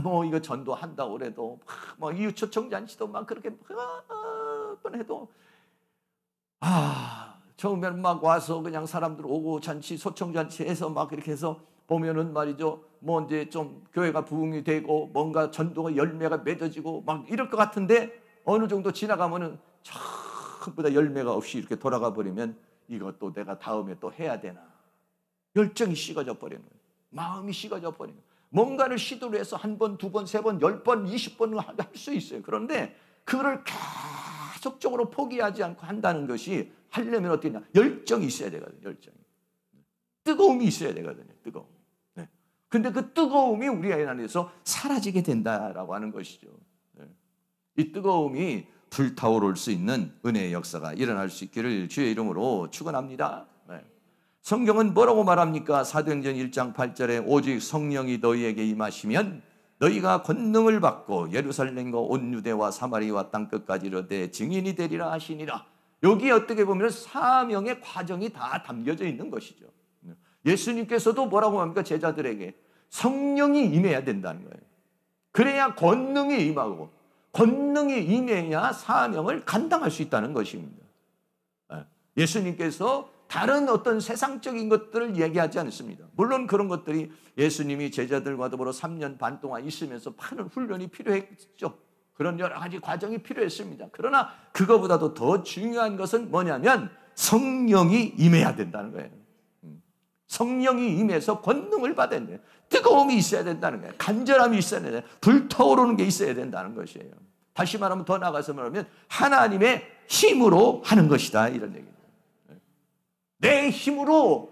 뭐 이거 전도한다고 그래도 뭐 이웃초청잔치도 막 그렇게 해도 처음에는 막 와서 그냥 사람들 오고 잔치 소청잔치 해서 막 이렇게 해서 보면은 말이죠 뭐 이제 좀 교회가 부흥이 되고 뭔가 전도가 열매가 맺어지고 막 이럴 것 같은데 어느 정도 지나가면은 전부 다 열매가 없이 이렇게 돌아가 버리면 이것도 내가 다음에 또 해야 되나 열정이 식어져 버리는 거예요. 마음이 식어져 버리는 거예요. 뭔가를 시도를 해서 한 번, 두 번, 세 번, 10번, 20번을 할 수 있어요. 그런데 그거를 계속적으로 포기하지 않고 한다는 것이 하려면 어떻게 되냐? 열정이 있어야 되거든요. 열정이. 뜨거움이 있어야 되거든요. 뜨거움. 네. 근데 그 뜨거움이 우리 안에서 사라지게 된다라고 하는 것이죠. 네. 이 뜨거움이 불타오를 수 있는 은혜의 역사가 일어날 수 있기를 주의 이름으로 축원합니다. 네. 성경은 뭐라고 말합니까? 사도행전 1장 8절에 오직 성령이 너희에게 임하시면 너희가 권능을 받고 예루살렘과 온 유대와 사마리아와 땅끝까지 이르되 증인이 되리라 하시니라. 여기 어떻게 보면 사명의 과정이 다 담겨져 있는 것이죠. 예수님께서도 뭐라고 합니까? 제자들에게 성령이 임해야 된다는 거예요. 그래야 권능이 임하고 권능이 임해야 사명을 감당할 수 있다는 것입니다. 예수님께서 다른 어떤 세상적인 것들을 얘기하지 않습니다. 물론 그런 것들이 예수님이 제자들과 더불어 3년 반 동안 있으면서 많은 훈련이 필요했죠. 그런 여러 가지 과정이 필요했습니다. 그러나 그거보다도 더 중요한 것은 뭐냐면 성령이 임해야 된다는 거예요. 성령이 임해서 권능을 받아야 돼요. 뜨거움이 있어야 된다는 거예요. 간절함이 있어야 돼요. 불타오르는 게 있어야 된다는 것이에요. 다시 말하면 더 나가서 말하면 하나님의 힘으로 하는 것이다 이런 얘기입니다. 내 힘으로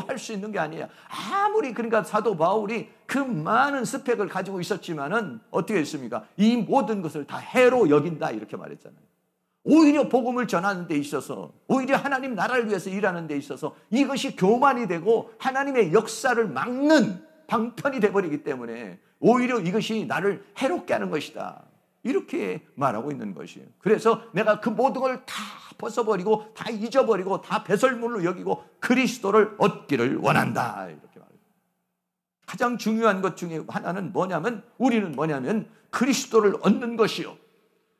할 수 있는 게 아니에요. 아무리 그러니까 사도 바울이 그 많은 스펙을 가지고 있었지만은 어떻게 했습니까? 이 모든 것을 다 해로 여긴다 이렇게 말했잖아요. 오히려 복음을 전하는 데 있어서 오히려 하나님 나라를 위해서 일하는 데 있어서 이것이 교만이 되고 하나님의 역사를 막는 방편이 돼버리기 때문에 오히려 이것이 나를 해롭게 하는 것이다. 이렇게 말하고 있는 것이에요. 그래서 내가 그 모든 걸 다 벗어버리고 다 잊어버리고 다 배설물로 여기고 그리스도를 얻기를 원한다. 이렇게 말해요. 가장 중요한 것 중에 하나는 우리는 뭐냐면 그리스도를 얻는 것이요.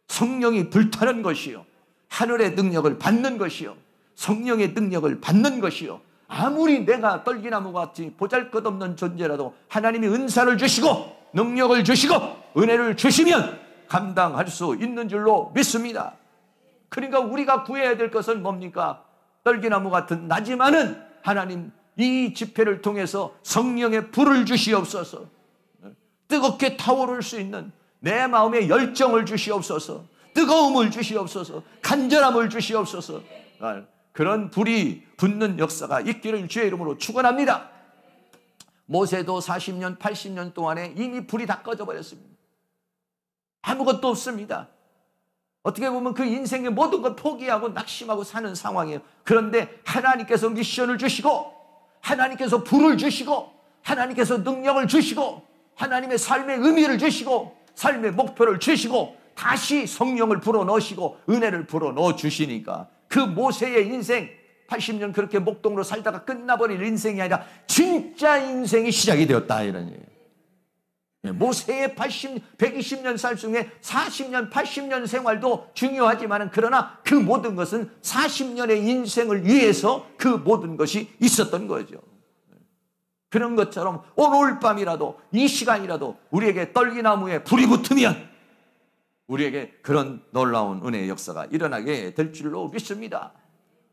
성령이 불타는 것이요. 하늘의 능력을 받는 것이요. 성령의 능력을 받는 것이요. 아무리 내가 떨기나무 같이 보잘것없는 존재라도 하나님이 은사를 주시고 능력을 주시고 은혜를 주시면 감당할 수 있는 줄로 믿습니다. 그러니까 우리가 구해야 될 것은 뭡니까? 떨기나무 같은 나지만은 하나님 이 집회를 통해서 성령의 불을 주시옵소서. 뜨겁게 타오를 수 있는 내 마음의 열정을 주시옵소서. 뜨거움을 주시옵소서. 간절함을 주시옵소서. 그런 불이 붙는 역사가 있기를 주의 이름으로 축원합니다. 모세도 40년 80년 동안에 이미 불이 다 꺼져버렸습니다. 아무것도 없습니다. 어떻게 보면 그 인생의 모든 걸 포기하고 낙심하고 사는 상황이에요. 그런데 하나님께서 미션을 주시고 하나님께서 불을 주시고 하나님께서 능력을 주시고 하나님의 삶의 의미를 주시고 삶의 목표를 주시고 다시 성령을 불어넣으시고 은혜를 불어넣어 주시니까 그 모세의 인생 80년 그렇게 목동으로 살다가 끝나버릴 인생이 아니라 진짜 인생이 시작이 되었다 이런 얘기예요. 모세의 120년 살 중에 40년, 80년 생활도 중요하지만 그러나 그 모든 것은 40년의 인생을 위해서 그 모든 것이 있었던 거죠. 그런 것처럼 오늘 밤이라도 이 시간이라도 우리에게 떨기나무에 불이 붙으면 우리에게 그런 놀라운 은혜의 역사가 일어나게 될 줄로 믿습니다.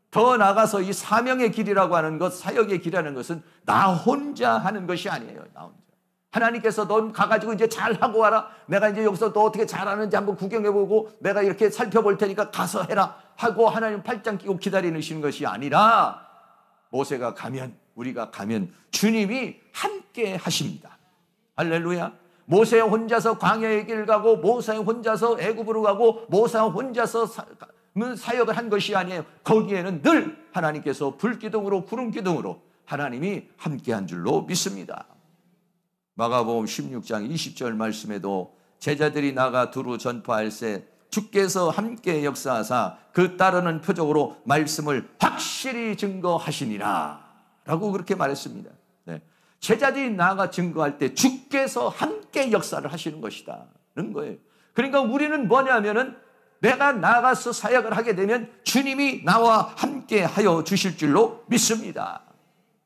더 나아가서 이 사명의 길이라고 하는 것, 사역의 길이라는 것은 나 혼자 하는 것이 아니에요. 나 혼자. 하나님께서 넌 가가지고 이제 잘하고 와라. 내가 이제 여기서 너 어떻게 잘하는지 한번 구경해보고 내가 이렇게 살펴볼 테니까 가서 해라 하고 하나님 팔짱 끼고 기다리시는 것이 아니라 모세가 가면, 우리가 가면 주님이 함께 하십니다. 할렐루야. 모세 혼자서 광야의 길을 가고 모세 혼자서 애굽으로 가고 모세 혼자서 사역을 한 것이 아니에요. 거기에는 늘 하나님께서 불기둥으로 구름기둥으로 하나님이 함께한 줄로 믿습니다. 마가복음 16장 20절 말씀에도 제자들이 나가 두루 전파할세 주께서 함께 역사하사 그 따르는 표적으로 말씀을 확실히 증거하시니라 라고 그렇게 말했습니다. 네. 제자들이 나가 증거할 때 주께서 함께 역사를 하시는 것이다는 거예요. 그러니까 우리는 뭐냐면은 내가 나가서 사역을 하게 되면 주님이 나와 함께 하여 주실 줄로 믿습니다.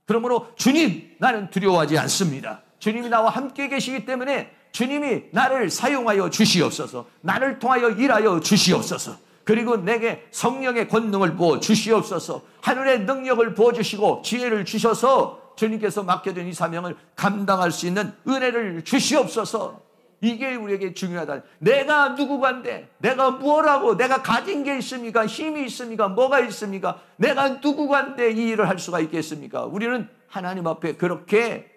그러므로 주님 나는 두려워하지 않습니다. 주님이 나와 함께 계시기 때문에 주님이 나를 사용하여 주시옵소서, 나를 통하여 일하여 주시옵소서, 그리고 내게 성령의 권능을 부어 주시옵소서, 하늘의 능력을 부어주시고 지혜를 주셔서 주님께서 맡겨준 이 사명을 감당할 수 있는 은혜를 주시옵소서. 이게 우리에게 중요하다. 내가 누구간데, 내가 뭐라고, 내가 가진 게 있습니까? 힘이 있습니까? 뭐가 있습니까? 내가 누구간데 이 일을 할 수가 있겠습니까? 우리는 하나님 앞에 그렇게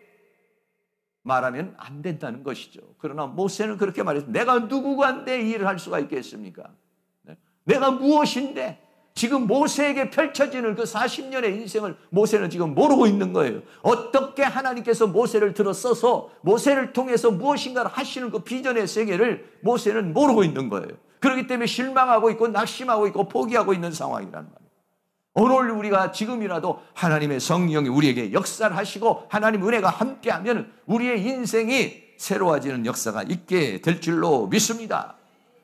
말하면 안 된다는 것이죠. 그러나 모세는 그렇게 말했습니다. 내가 누구간데 이 일을 할 수가 있겠습니까? 내가 무엇인데? 지금 모세에게 펼쳐지는 그 40년의 인생을 모세는 지금 모르고 있는 거예요. 어떻게 하나님께서 모세를 들어 써서 모세를 통해서 무엇인가를 하시는 그 비전의 세계를 모세는 모르고 있는 거예요. 그렇기 때문에 실망하고 있고 낙심하고 있고 포기하고 있는 상황이란 말이에요. 오늘 우리가 지금이라도 하나님의 성령이 우리에게 역사를 하시고 하나님 은혜가 함께하면 우리의 인생이 새로워지는 역사가 있게 될 줄로 믿습니다.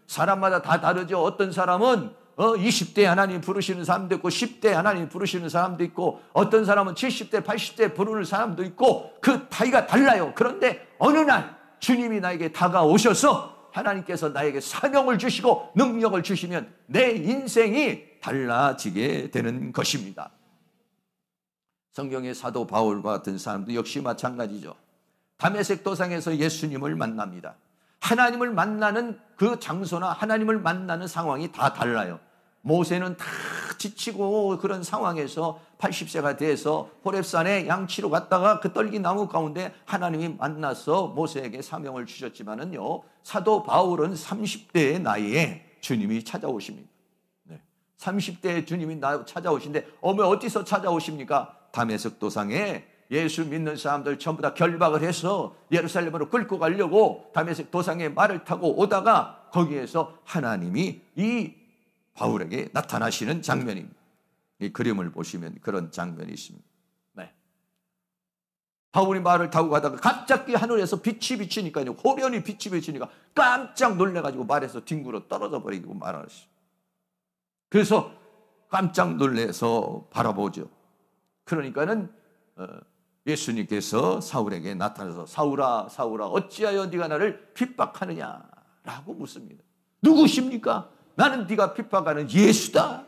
사람마다 다 다르죠. 어떤 사람은 20대 하나님 부르시는 사람도 있고 10대 하나님 부르시는 사람도 있고 어떤 사람은 70대 80대 부르는 사람도 있고 그 나이가 달라요. 그런데 어느 날 주님이 나에게 다가오셔서 하나님께서 나에게 사명을 주시고 능력을 주시면 내 인생이 달라지게 되는 것입니다. 성경의 사도 바울과 같은 사람도 역시 마찬가지죠. 다메섹 도상에서 예수님을 만납니다. 하나님을 만나는 그 장소나 하나님을 만나는 상황이 다 달라요. 모세는 다 지치고 그런 상황에서 80세가 돼서 호렙산에 양치로 갔다가 그 떨기나무 가운데 하나님이 만나서 모세에게 사명을 주셨지만은요, 사도 바울은 30대의 나이에 주님이 찾아오십니다. 30대에 주님이 찾아오신데 어디서 찾아오십니까? 다메섹 도상에 예수 믿는 사람들 전부 다 결박을 해서 예루살렘으로 끌고 가려고 다메섹 도상에 말을 타고 오다가 거기에서 하나님이 이 바울에게 나타나시는 장면입니다. 이 그림을 보시면 그런 장면이 있습니다. 네. 바울이 말을 타고 가다가 갑자기 하늘에서 빛이 비치니까요, 호련히 빛이 비치니까 깜짝 놀래가지고 말에서 뒹굴어 떨어져 버리고 말하셨어요. 그래서 깜짝 놀래서 바라보죠. 그러니까는 예수님께서 사울에게 나타나서 사울아 사울아 어찌하여 네가 나를 핍박하느냐라고 묻습니다. 누구십니까? 나는 네가 핍박하는 예수다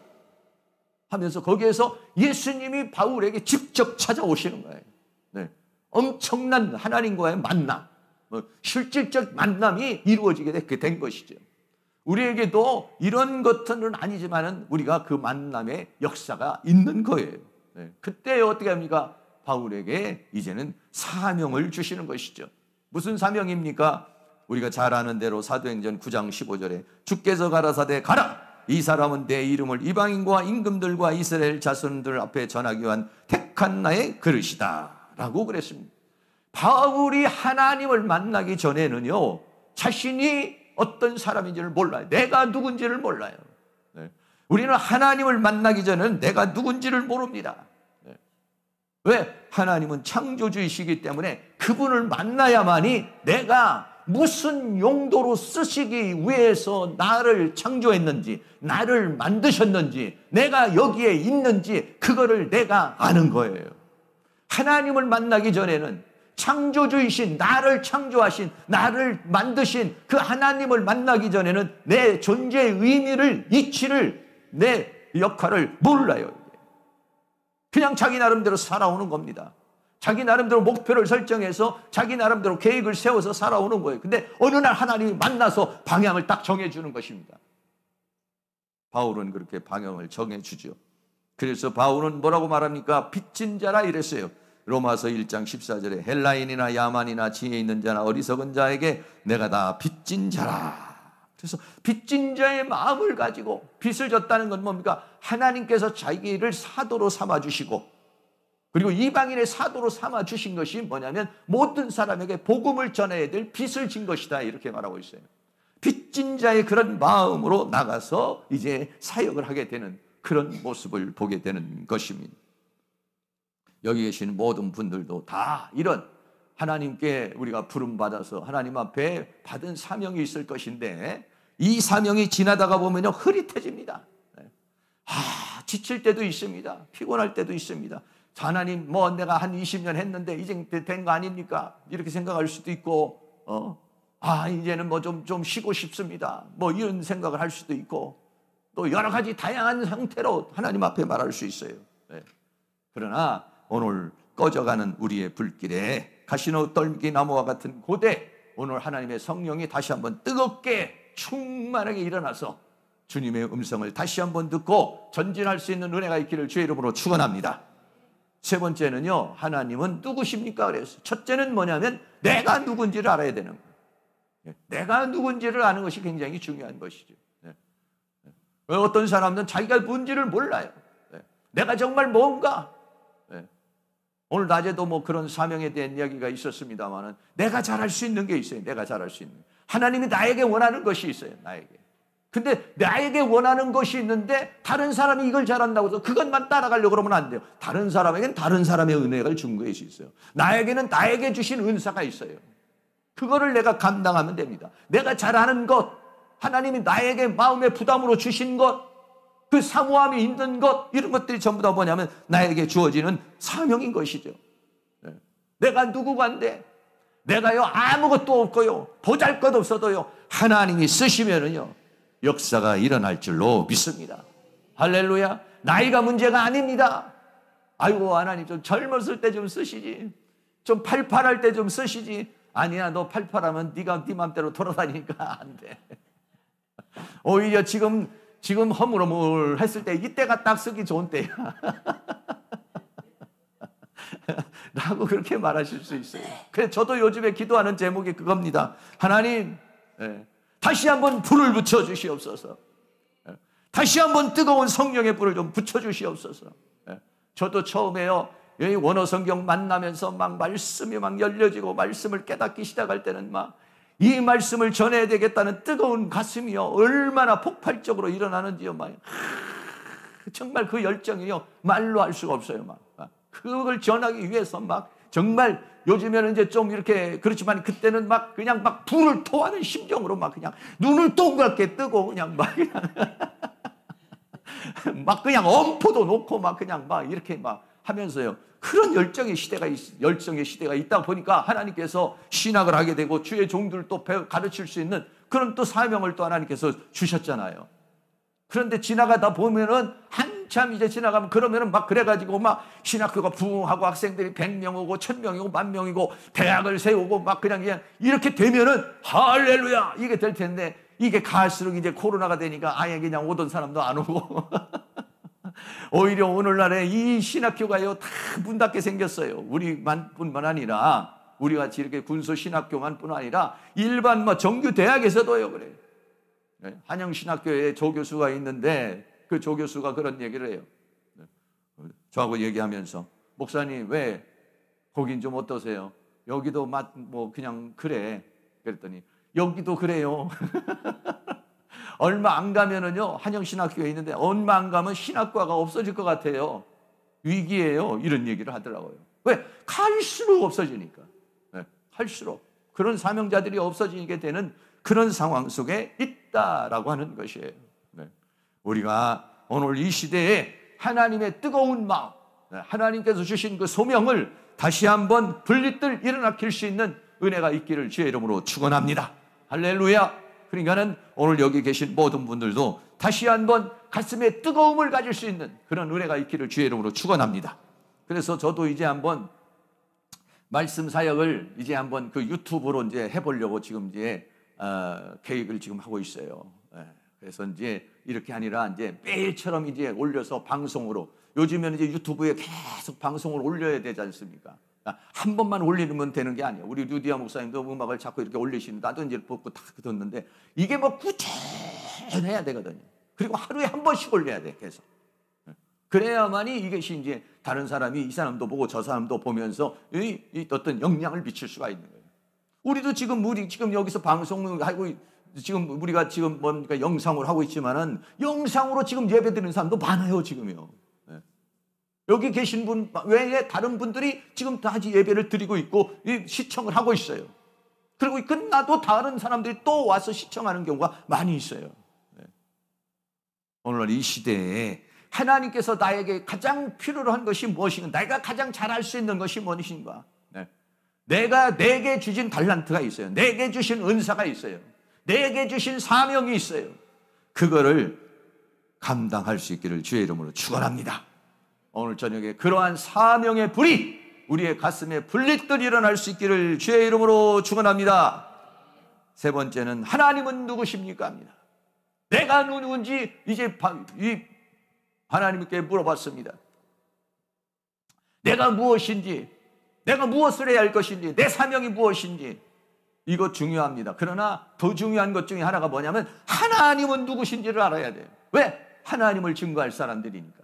하면서 거기에서 예수님이 바울에게 직접 찾아오시는 거예요. 네. 엄청난 하나님과의 만남, 실질적 만남이 이루어지게 된 것이죠. 우리에게도 이런 것은 아니지만은 우리가 그 만남의 역사가 있는 거예요. 네. 그때 어떻게 합니까? 바울에게 이제는 사명을 주시는 것이죠. 무슨 사명입니까? 우리가 잘 아는 대로 사도행전 9장 15절에 주께서 가라사대 가라! 이 사람은 내 이름을 이방인과 임금들과 이스라엘 자손들 앞에 전하기 위한 택한 나의 그릇이다 라고 그랬습니다. 바울이 하나님을 만나기 전에는요, 자신이 어떤 사람인지를 몰라요. 내가 누군지를 몰라요. 네. 우리는 하나님을 만나기 전에는 내가 누군지를 모릅니다. 네. 왜? 하나님은 창조주이시기 때문에 그분을 만나야만이 내가 무슨 용도로 쓰시기 위해서 나를 창조했는지, 나를 만드셨는지, 내가 여기에 있는지 그거를 내가 아는 거예요. 하나님을 만나기 전에는 창조주이신, 나를 창조하신, 나를 만드신 그 하나님을 만나기 전에는 내 존재의 의미를, 이치를, 내 역할을 몰라요. 그냥 자기 나름대로 살아오는 겁니다. 자기 나름대로 목표를 설정해서 자기 나름대로 계획을 세워서 살아오는 거예요. 근데 어느 날 하나님이 만나서 방향을 딱 정해주는 것입니다. 바울은 그렇게 방향을 정해주죠. 그래서 바울은 뭐라고 말합니까? 빚진 자라 이랬어요. 로마서 1장 14절에 헬라인이나 야만이나 지혜 있는 자나 어리석은 자에게 내가 다 빚진 자라. 그래서 빚진 자의 마음을 가지고, 빚을 졌다는 건 뭡니까? 하나님께서 자기를 사도로 삼아주시고, 그리고 이방인의 사도로 삼아주신 것이 뭐냐면 모든 사람에게 복음을 전해야 될 빚을 진 것이다, 이렇게 말하고 있어요. 빚진 자의 그런 마음으로 나가서 이제 사역을 하게 되는 그런 모습을 보게 되는 것입니다. 여기 계신 모든 분들도 다 이런 하나님께 우리가 부름받아서 하나님 앞에 받은 사명이 있을 것인데, 이 사명이 지나다가 보면요 흐릿해집니다. 지칠 때도 있습니다. 피곤할 때도 있습니다. 하나님, 뭐 내가 한 20년 했는데 이제 된 거 아닙니까? 이렇게 생각할 수도 있고, 이제는 뭐 좀 쉬고 싶습니다, 뭐 이런 생각을 할 수도 있고, 또 여러 가지 다양한 형태로 하나님 앞에 말할 수 있어요. 네. 그러나 오늘 꺼져가는 우리의 불길에 가시노 떨기 나무와 같은 고대, 오늘 하나님의 성령이 다시 한번 뜨겁게 충만하게 일어나서 주님의 음성을 다시 한번 듣고 전진할 수 있는 은혜가 있기를 주의 이름으로 축원합니다. 세 번째는요, 하나님은 누구십니까? 그래서 첫째는 뭐냐면 내가 누군지를 알아야 되는 거예요. 내가 누군지를 아는 것이 굉장히 중요한 것이죠. 어떤 사람들은 자기가 뭔지를 몰라요. 내가 정말 뭔가. 오늘 낮에도 뭐 그런 사명에 대한 이야기가 있었습니다만은 내가 잘할 수 있는 게 있어요. 내가 잘할 수 있는. 하나님이 나에게 원하는 것이 있어요. 나에게. 근데 나에게 원하는 것이 있는데 다른 사람이 이걸 잘한다고 해서 그것만 따라가려고 그러면 안 돼요. 다른 사람에게는 다른 사람의 은혜가 준 것이 있어요. 나에게는 나에게 주신 은사가 있어요. 그거를 내가 감당하면 됩니다. 내가 잘하는 것, 하나님이 나에게 마음의 부담으로 주신 것, 그 사모함이 있는 것, 이런 것들이 전부 다 뭐냐면 나에게 주어지는 사명인 것이죠. 내가 누구간데, 내가요 아무것도 없고요 보잘것없어도요 하나님이 쓰시면은요 역사가 일어날 줄로 믿습니다. 할렐루야. 나이가 문제가 아닙니다. 아이고 하나님 좀 젊었을 때 좀 쓰시지, 좀 팔팔할 때 좀 쓰시지. 아니야, 너 팔팔하면 네가 네 맘대로 돌아다니니까 안 돼. 오히려 지금 허물허물했을 때 이때가 딱 쓰기 좋은 때야. 라고 그렇게 말하실 수 있어요. 그래서 저도 요즘에 기도하는 제목이 그겁니다. 하나님, 다시 한번 불을 붙여주시옵소서. 다시 한번 뜨거운 성령의 불을 좀 붙여주시옵소서. 저도 처음에요, 여기 원어성경 만나면서 막 말씀이 막 열려지고 말씀을 깨닫기 시작할 때는 막 이 말씀을 전해야 되겠다는 뜨거운 가슴이요 얼마나 폭발적으로 일어나는지요. 막 정말 그 열정이요 말로 할 수가 없어요. 막 그걸 전하기 위해서 막 정말 요즘에는 이제 좀 이렇게 그렇지만 그때는 막 그냥 막 불을 토하는 심정으로 막 그냥 눈을 동그랗게 뜨고 그냥 막 막 그냥 엄포도 놓고 막 그냥 막 이렇게 막 하면서요. 그런 열정의 시대가 있다 보니까 하나님께서 신학을 하게 되고 주의 종들을 또 가르칠 수 있는 그런 또 사명을 또 하나님께서 주셨잖아요. 그런데 지나가다 보면은 한참 이제 지나가면 그러면은 막 그래가지고 막 신학교가 부흥하고 학생들이 100명 오고 1000명이고 10,000명이고 대학을 세우고 막 그냥 이렇게 되면은 할렐루야 이게 될 텐데, 이게 갈수록 이제 코로나가 되니까 아예 그냥 오던 사람도 안 오고 오히려 오늘날에 이 신학교가요 다 문 닫게 생겼어요. 우리만 뿐만 아니라 우리같이 이렇게 군소 신학교만 뿐 아니라 일반 뭐 정규 대학에서도요 그래요. 한영신학교에 조교수가 있는데 그 조교수가 그런 얘기를 해요. 저하고 얘기하면서 목사님 왜 거긴 좀 어떠세요? 여기도 뭐 그냥 그래. 그랬더니 여기도 그래요. 얼마 안 가면은요, 한영신학교에 있는데 얼마 안 가면 신학과가 없어질 것 같아요. 위기예요. 이런 얘기를 하더라고요. 왜? 갈수록 없어지니까. 네, 갈수록. 그런 사명자들이 없어지게 되는 그런 상황 속에 있다라고 하는 것이에요. 네. 우리가 오늘 이 시대에 하나님의 뜨거운 마음, 하나님께서 주신 그 소명을 다시 한번 분리들 일어나킬 수 있는 은혜가 있기를 주의 이름으로 축원합니다. 할렐루야. 그러니까는 오늘 여기 계신 모든 분들도 다시 한번 가슴에 뜨거움을 가질 수 있는 그런 은혜가 있기를 주의 이름으로 축원합니다. 그래서 저도 이제 한번 말씀 사역을 이제 한번 그 유튜브로 이제 해보려고 지금 이제 계획을 지금 하고 있어요. 그래서 이제 이렇게 아니라 이제 매일처럼 이제 올려서 방송으로, 요즘에는 이제 유튜브에 계속 방송을 올려야 되지 않습니까? 한 번만 올리면 되는 게 아니에요. 우리 루디아 목사님도 음악을 자꾸 이렇게 올리시는데 나도 이제 듣고 다 듣는데 이게 뭐 꾸준해야 되거든요. 그리고 하루에 한 번씩 올려야 돼, 계속. 그래야만이 이것이 이제 다른 사람이 이 사람도 보고 저 사람도 보면서 이 어떤 영향을 미칠 수가 있는 거예요. 우리도 지금 지금 여기서 방송을 하고 지금 우리가 지금 뭔가 영상으로 하고 있지만은 영상으로 지금 예배 드리는 사람도 많아요, 지금요. 여기 계신 분 외에 다른 분들이 지금 다 예배를 드리고 있고 시청을 하고 있어요. 그리고 끝나도 다른 사람들이 또 와서 시청하는 경우가 많이 있어요. 오늘날 이 시대에 하나님께서 나에게 가장 필요로 한 것이 무엇인가, 내가 가장 잘할 수 있는 것이 무엇인가, 내게 주신 달란트가 있어요. 내게 주신 은사가 있어요. 내게 주신 사명이 있어요. 그거를 감당할 수 있기를 주의 이름으로 축원합니다. 오늘 저녁에 그러한 사명의 불이 우리의 가슴에 불릿들 일어날 수 있기를 주의 이름으로 축원합니다. 세 번째는 하나님은 누구십니까 합니다. 내가 누군지 이제 하나님께 물어봤습니다. 내가 무엇인지, 내가 무엇을 해야 할 것인지, 내 사명이 무엇인지, 이거 중요합니다. 그러나 더 중요한 것 중에 하나가 뭐냐면 하나님은 누구신지를 알아야 돼요. 왜? 하나님을 증거할 사람들이니까.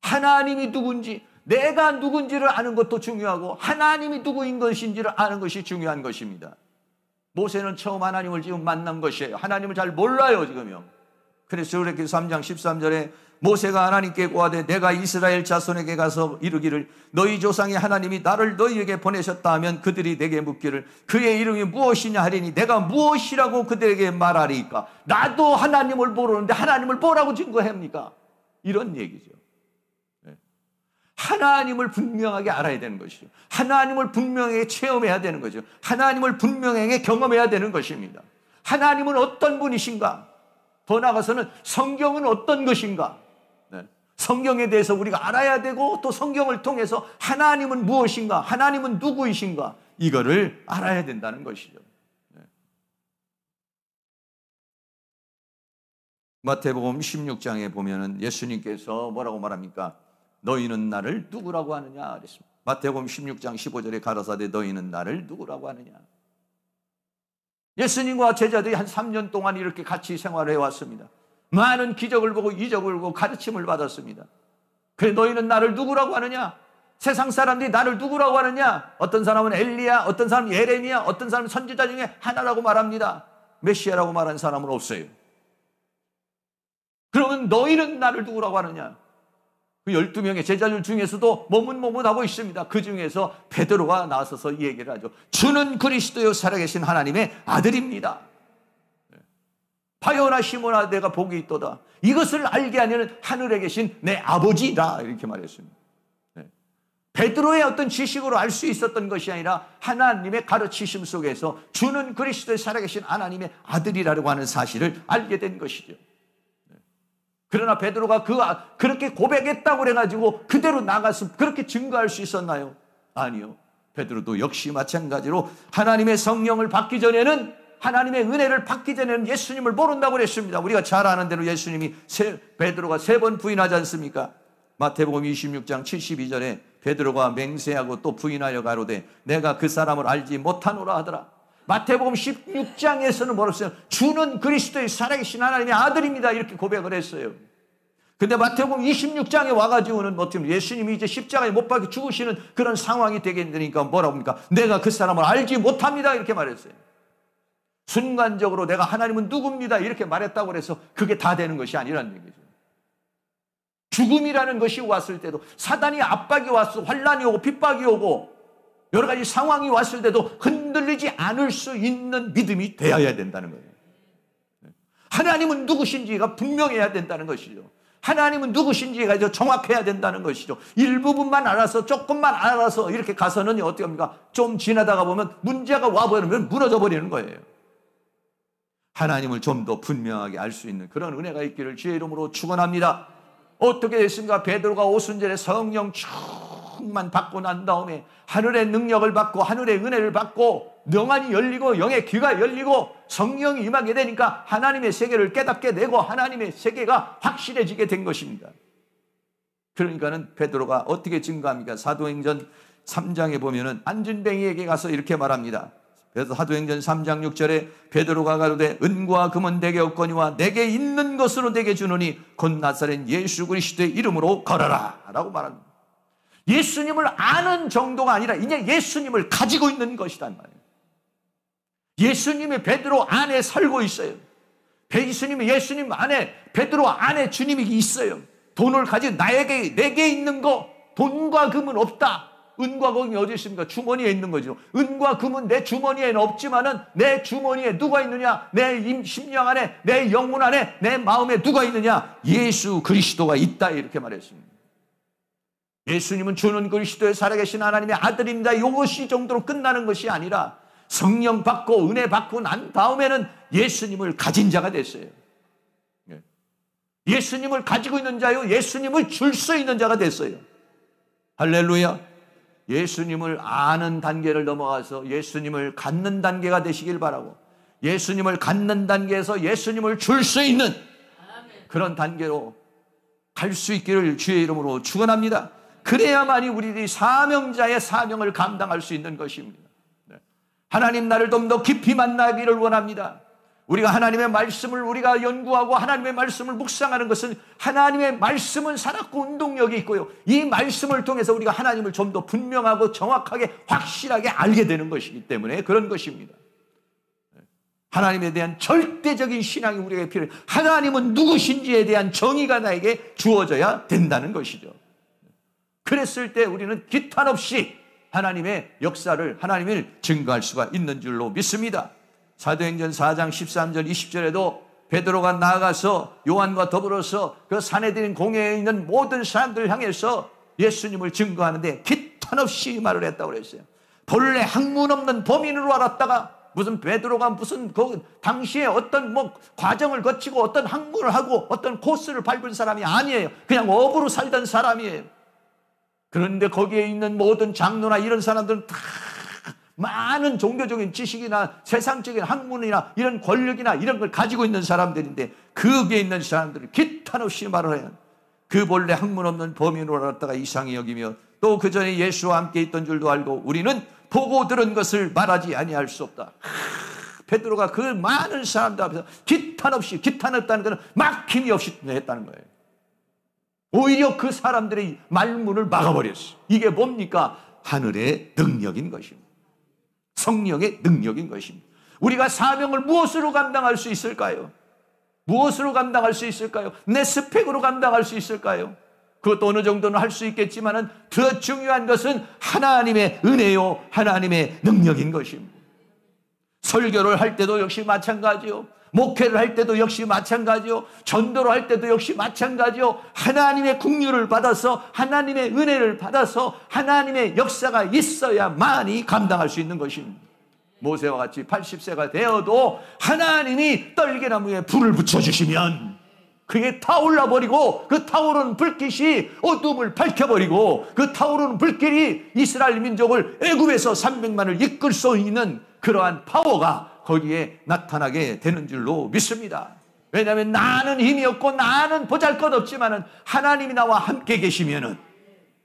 하나님이 누군지, 내가 누군지를 아는 것도 중요하고 하나님이 누구인 것인지를 아는 것이 중요한 것입니다. 모세는 처음 하나님을 지금 만난 것이에요. 하나님을 잘 몰라요, 지금요. 그래서 그렇게 3장 13절에 모세가 하나님께 고하되 내가 이스라엘 자손에게 가서 이르기를 너희 조상의 하나님이 나를 너희에게 보내셨다 하면 그들이 내게 묻기를 그의 이름이 무엇이냐 하리니 내가 무엇이라고 그들에게 말하리까. 나도 하나님을 모르는데 하나님을 뭐라고 증거합니까? 이런 얘기죠. 하나님을 분명하게 알아야 되는 것이죠. 하나님을 분명하게 체험해야 되는 거죠. 하나님을 분명하게 경험해야 되는 것입니다. 하나님은 어떤 분이신가? 더 나아가서는 성경은 어떤 것인가? 성경에 대해서 우리가 알아야 되고 또 성경을 통해서 하나님은 무엇인가? 하나님은 누구이신가? 이거를 알아야 된다는 것이죠. 마태복음 16장에 보면은 예수님께서 뭐라고 말합니까? 너희는 나를 누구라고 하느냐 그랬습니다. 마태복음 16장 15절에 가라사대 너희는 나를 누구라고 하느냐. 예수님과 제자들이 한 3년 동안 이렇게 같이 생활해 왔습니다. 많은 기적을 보고 이적을 보고 가르침을 받았습니다. 그래 너희는 나를 누구라고 하느냐? 세상 사람들이 나를 누구라고 하느냐? 어떤 사람은 엘리야, 어떤 사람은 예레미야, 어떤 사람은 선지자 중에 하나라고 말합니다. 메시아라고 말하는 사람은 없어요. 그러면 너희는 나를 누구라고 하느냐? 그 12명의 제자들 중에서도 머뭇머뭇하고 있습니다. 그 중에서 베드로가 나서서 이 얘기를 하죠. 주는 그리스도요 살아계신 하나님의 아들입니다. 바요나 시몬아 내가 복이 있도다. 이것을 알게 하려는 하늘에 계신 내 아버지라 이렇게 말했습니다. 베드로의 어떤 지식으로 알 수 있었던 것이 아니라 하나님의 가르치심 속에서 주는 그리스도의 살아계신 하나님의 아들이라고 하는 사실을 알게 된 것이죠. 그러나 베드로가 그렇게 고백했다고 그래가지고 그대로 나가서 그렇게 증거할 수 있었나요? 아니요. 베드로도 역시 마찬가지로 하나님의 성령을 받기 전에는, 하나님의 은혜를 받기 전에는 예수님을 모른다고 그랬습니다. 우리가 잘 아는 대로 예수님이 베드로가 3번 부인하지 않습니까? 마태복음 26장 72절에 베드로가 맹세하고 또 부인하여 가로되 내가 그 사람을 알지 못하노라 하더라. 마태복음 16장에서는 뭐라고 했어요? 주는 그리스도의 살아계신 하나님의 아들입니다. 이렇게 고백을 했어요. 근데 마태복음 26장에 와가지고는 어떻게 예수님이 이제 십자가에 못 박혀 죽으시는 그런 상황이 되게 되니까 뭐라고 합니까? 내가 그 사람을 알지 못합니다. 이렇게 말했어요. 순간적으로 내가 하나님은 누굽니다 이렇게 말했다고 해서 그게 다 되는 것이 아니라는 얘기죠. 죽음이라는 것이 왔을 때도, 사단이 압박이 왔어, 환란이 오고 핍박이 오고 여러 가지 상황이 왔을 때도 흔들리지 않을 수 있는 믿음이 되어야 된다는 거예요. 하나님은 누구신지가 분명해야 된다는 것이죠. 하나님은 누구신지가 정확해야 된다는 것이죠. 일부분만 알아서, 조금만 알아서 이렇게 가서는 어떻게 합니까? 좀 지나다가 보면 문제가 와버리면 무너져 버리는 거예요. 하나님을 좀 더 분명하게 알 수 있는 그런 은혜가 있기를 주의 이름으로 축원합니다. 어떻게 됐습니까? 베드로가 오순절에 성령 충만 받고 난 다음에 하늘의 능력을 받고 하늘의 은혜를 받고 명안이 열리고 영의 귀가 열리고 성령이 임하게 되니까 하나님의 세계를 깨닫게 되고 하나님의 세계가 확실해지게 된 것입니다. 그러니까는 베드로가 어떻게 증거합니까? 사도행전 3장에 보면은 안진뱅이에게 가서 이렇게 말합니다. 그래서 사도행전 3장 6절에 베드로가 가로되 은과 금은 내게 없거니와 내게 있는 것으로 내게 주노니 곧 나사렛 예수 그리스도의 이름으로 걸어라 라고 말합니다. 예수님을 아는 정도가 아니라 이제 예수님을 가지고 있는 것이란 말이에요. 예수님이 베드로 안에 살고 있어요. 예수님 안에, 베드로 안에 주님이 있어요. 돈을 가지고 내게 있는 거, 돈과 금은 없다. 은과 금이 어디 있습니까? 주머니에 있는 거죠. 은과 금은 내 주머니에는 없지만은 내 주머니에 누가 있느냐? 내 심령 안에, 내 영혼 안에, 내 마음에 누가 있느냐? 예수 그리스도가 있다 이렇게 말했습니다. 예수님은 주는 그리스도의 살아계신 하나님의 아들입니다. 이것이 정도로 끝나는 것이 아니라 성령 받고 은혜 받고 난 다음에는 예수님을 가진 자가 됐어요. 예수님을 가지고 있는 자요, 예수님을 줄 수 있는 자가 됐어요. 할렐루야. 예수님을 아는 단계를 넘어가서 예수님을 갖는 단계가 되시길 바라고, 예수님을 갖는 단계에서 예수님을 줄 수 있는 그런 단계로 갈 수 있기를 주의 이름으로 축원합니다. 그래야만이 우리들이 사명자의 사명을 감당할 수 있는 것입니다. 하나님 나를 좀 더 깊이 만나기를 원합니다. 우리가 하나님의 말씀을 우리가 연구하고 하나님의 말씀을 묵상하는 것은 하나님의 말씀은 살았고 운동력이 있고요. 이 말씀을 통해서 우리가 하나님을 좀 더 분명하고 정확하게 확실하게 알게 되는 것이기 때문에 그런 것입니다. 하나님에 대한 절대적인 신앙이 우리에게 필요해요. 하나님은 누구신지에 대한 정의가 나에게 주어져야 된다는 것이죠. 그랬을 때 우리는 기탄 없이 하나님의 역사를, 하나님을 증거할 수가 있는 줄로 믿습니다. 사도행전 4장 13절 20절에도 베드로가 나아가서 요한과 더불어서 그 산헤드린 공회에 있는 모든 사람들을 향해서 예수님을 증거하는데 기탄 없이 말을 했다고 그랬어요. 본래 학문 없는 범인으로 알았다가 무슨 베드로가 무슨 그 당시에 어떤 과정을 거치고 어떤 학문을 하고 어떤 코스를 밟은 사람이 아니에요. 그냥 업으로 살던 사람이에요. 그런데 거기에 있는 모든 장로나 이런 사람들은 다 많은 종교적인 지식이나 세상적인 학문이나 이런 권력이나 이런 걸 가지고 있는 사람들인데 거기에 있는 사람들을 기탄 없이 말을 해요. 그 본래 학문 없는 범인으로 알았다가 이상히 여기며 또 그 전에 예수와 함께 있던 줄도 알고 우리는 보고 들은 것을 말하지 아니할 수 없다. 베드로가 그 많은 사람들 앞에서 기탄 없이, 기탄 없다는 것은 막힘이 없이 했다는 거예요. 오히려 그 사람들의 말문을 막아버렸어요. 이게 뭡니까? 하늘의 능력인 것입니다. 성령의 능력인 것입니다. 우리가 사명을 무엇으로 감당할 수 있을까요? 무엇으로 감당할 수 있을까요? 내 스펙으로 감당할 수 있을까요? 그것도 어느 정도는 할 수 있겠지만은 더 중요한 것은 하나님의 은혜요, 하나님의 능력인 것입니다. 설교를 할 때도 역시 마찬가지요. 목회를 할 때도 역시 마찬가지요. 전도를 할 때도 역시 마찬가지요. 하나님의 긍휼을 받아서 하나님의 은혜를 받아서 하나님의 역사가 있어야만이 감당할 수 있는 것입니다. 모세와 같이 80세가 되어도 하나님이 떨기나무에 불을 붙여주시면 그게 타올라 버리고 그 타오르는 불빛이 어둠을 밝혀버리고 그 타오르는 불길이 이스라엘 민족을 애굽에서 300만을 이끌 수 있는 그러한 파워가 거기에 나타나게 되는 줄로 믿습니다. 왜냐하면 나는 힘이 없고 나는 보잘것없지만은 하나님이 나와 함께 계시면은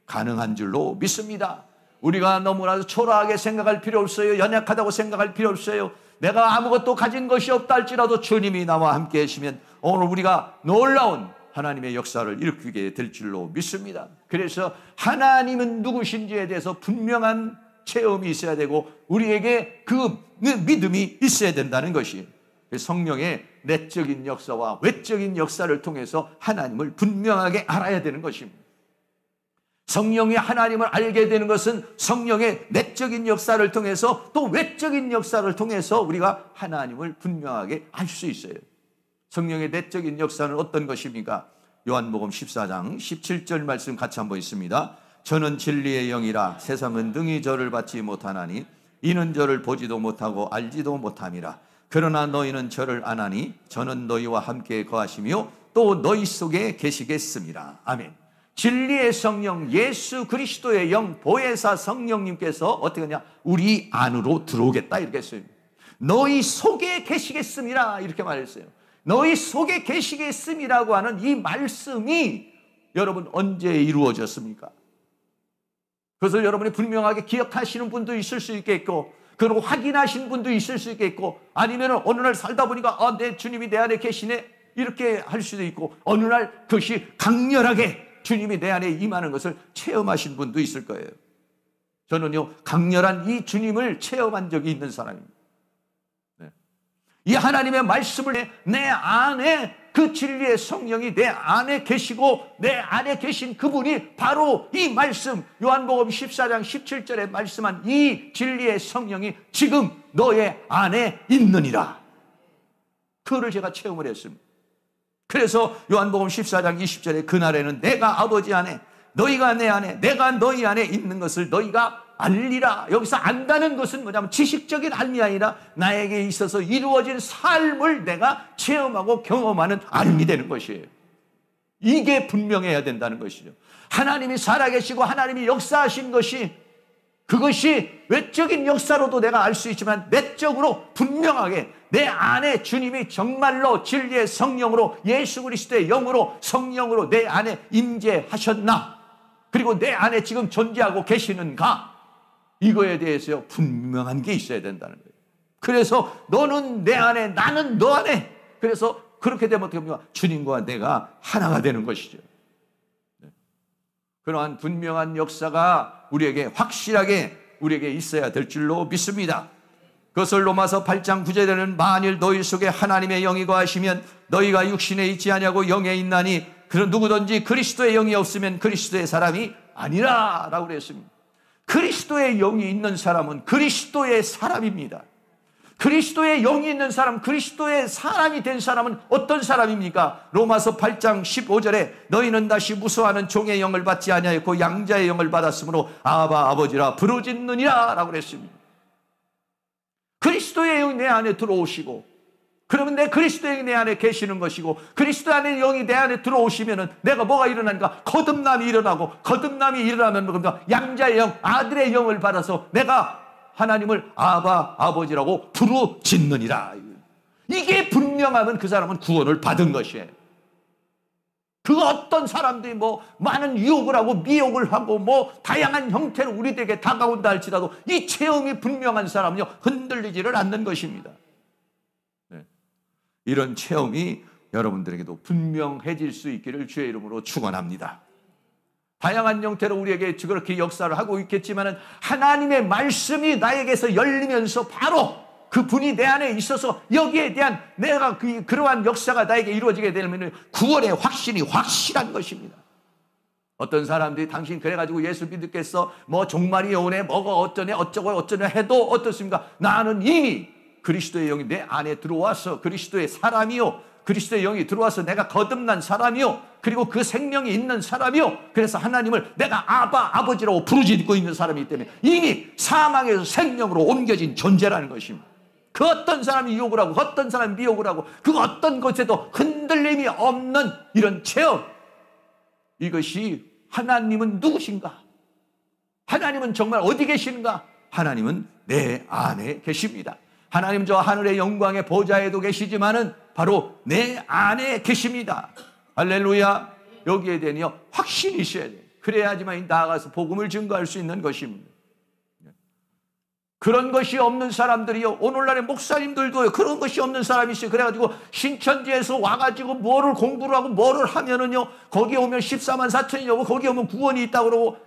가능한 줄로 믿습니다. 우리가 너무나 초라하게 생각할 필요 없어요. 연약하다고 생각할 필요 없어요. 내가 아무것도 가진 것이 없다 할지라도 주님이 나와 함께 계시면 오늘 우리가 놀라운 하나님의 역사를 일으키게 될 줄로 믿습니다. 그래서 하나님은 누구신지에 대해서 분명한 체험이 있어야 되고 우리에게 그 믿음이 있어야 된다는 것이 성령의 내적인 역사와 외적인 역사를 통해서 하나님을 분명하게 알아야 되는 것입니다. 성령이 하나님을 알게 되는 것은 성령의 내적인 역사를 통해서 또 외적인 역사를 통해서 우리가 하나님을 분명하게 알 수 있어요. 성령의 내적인 역사는 어떤 것입니까? 요한복음 14장 17절 말씀 같이 한번 있습니다. 저는 진리의 영이라 세상은 능히 저를 받지 못하나니 이는 저를 보지도 못하고 알지도 못함이라. 그러나 너희는 저를 아나니 저는 너희와 함께 거하시며 또 너희 속에 계시겠습니다. 아멘. 진리의 성령 예수 그리스도의 영 보혜사 성령님께서 어떻게 하냐? 우리 안으로 들어오겠다 이렇게 했어요. 너희 속에 계시겠습니다 이렇게 말했어요. 너희 속에 계시겠음이라고 하는 이 말씀이 여러분 언제 이루어졌습니까? 그것을 여러분이 분명하게 기억하시는 분도 있을 수 있겠고 그리고 확인하신 분도 있을 수 있겠고 아니면 어느 날 살다 보니까 내 주님이 내 안에 계시네 이렇게 할 수도 있고 어느 날 그것이 강렬하게 주님이 내 안에 임하는 것을 체험하신 분도 있을 거예요. 저는요 강렬한 이 주님을 체험한 적이 있는 사람입니다. 이 하나님의 말씀을 내 안에 그 진리의 성령이 내 안에 계시고 내 안에 계신 그분이 바로 이 말씀 요한복음 14장 17절에 말씀한 이 진리의 성령이 지금 너의 안에 있느니라. 그거를 제가 체험을 했습니다. 그래서 요한복음 14장 20절에 그날에는 내가 아버지 안에 너희가 내 안에 내가 너희 안에 있는 것을 너희가 알리라. 여기서 안다는 것은 뭐냐면 지식적인 알미 아니라 나에게 있어서 이루어진 삶을 내가 체험하고 경험하는 알미 되는 것이에요. 이게 분명해야 된다는 것이죠. 하나님이 살아계시고 하나님이 역사하신 것이 그것이 외적인 역사로도 내가 알 수 있지만 내적으로 분명하게 내 안에 주님이 정말로 진리의 성령으로 예수 그리스도의 영으로 성령으로 내 안에 임재하셨나 그리고 내 안에 지금 존재하고 계시는가 이거에 대해서 분명한 게 있어야 된다는 거예요. 그래서 너는 내 안에 나는 너 안에 그래서 그렇게 되면 어떻게 합니까? 주님과 내가 하나가 되는 것이죠. 그러한 분명한 역사가 우리에게 확실하게 우리에게 있어야 될 줄로 믿습니다. 그것을 로마서 8장 9절에는 만일 너희 속에 하나님의 영이 거하시면 너희가 육신에 있지 아니하고 영에 있나니 그런 누구든지 그리스도의 영이 없으면 그리스도의 사람이 아니라 라고 그랬습니다. 그리스도의 영이 있는 사람은 그리스도의 사람입니다. 그리스도의 영이 있는 사람, 그리스도의 사람이 된 사람은 어떤 사람입니까? 로마서 8장 15절에 너희는 다시 무수하는 종의 영을 받지 아니하였고 양자의 영을 받았으므로 아바 아버지라 부르짖느니라 라고 그랬습니다. 그리스도의 영이 내 안에 들어오시고 그러면 내 그리스도의 영이 내 안에 계시는 것이고 그리스도 안에 영이 내 안에 들어오시면은 내가 뭐가 일어나니까 거듭남이 일어나고 거듭남이 일어나면 양자의 영, 아들의 영을 받아서 내가 하나님을 아바 아버지라고 부르짖느니라. 이게 분명하면 그 사람은 구원을 받은 것이에요. 그 어떤 사람들이 뭐 많은 유혹을 하고 미혹을 하고 뭐 다양한 형태로 우리들에게 다가온다 할지라도 이 체험이 분명한 사람은요 흔들리지를 않는 것입니다. 네. 이런 체험이 여러분들에게도 분명해질 수 있기를 주의 이름으로 축원합니다. 다양한 형태로 우리에게 그렇게 역사를 하고 있겠지만 하나님의 말씀이 나에게서 열리면서 바로 그분이 내 안에 있어서 여기에 대한 내가 그러한 역사가 나에게 이루어지게 되면 구원의 확신이 확실한 것입니다. 어떤 사람들이 당신 그래가지고 예수 믿겠어 뭐 종말이 오네 뭐가 어쩌네 어쩌고 어쩌네 해도 어떻습니까? 나는 이미 그리스도의 영이 내 안에 들어와서 그리스도의 사람이요 그리스도의 영이 들어와서 내가 거듭난 사람이요 그리고 그 생명이 있는 사람이요 그래서 하나님을 내가 아바 아버지라고 부르짖고 있는 사람이기 때문에 이미 사망에서 생명으로 옮겨진 존재라는 것입니다. 그 어떤 사람이 유혹을 하고 어떤 사람이 미혹을 하고 그 어떤 것에도 흔들림이 없는 이런 체험, 이것이 하나님은 누구신가? 하나님은 정말 어디 계시는가? 하나님은 내 안에 계십니다. 하나님 저 하늘의 영광의 보좌에도 계시지만은 바로 내 안에 계십니다. 할렐루야. 여기에 대한 확신이 있어야 돼요. 그래야지만 나아가서 복음을 증거할 수 있는 것입니다. 그런 것이 없는 사람들이요 오늘날의 목사님들도 그런 것이 없는 사람이 있어요. 그래가지고 신천지에서 와가지고 뭐를 공부를 하고 뭐를 하면은요 거기 오면 14만 4천이고 거기 오면 구원이 있다고 그러고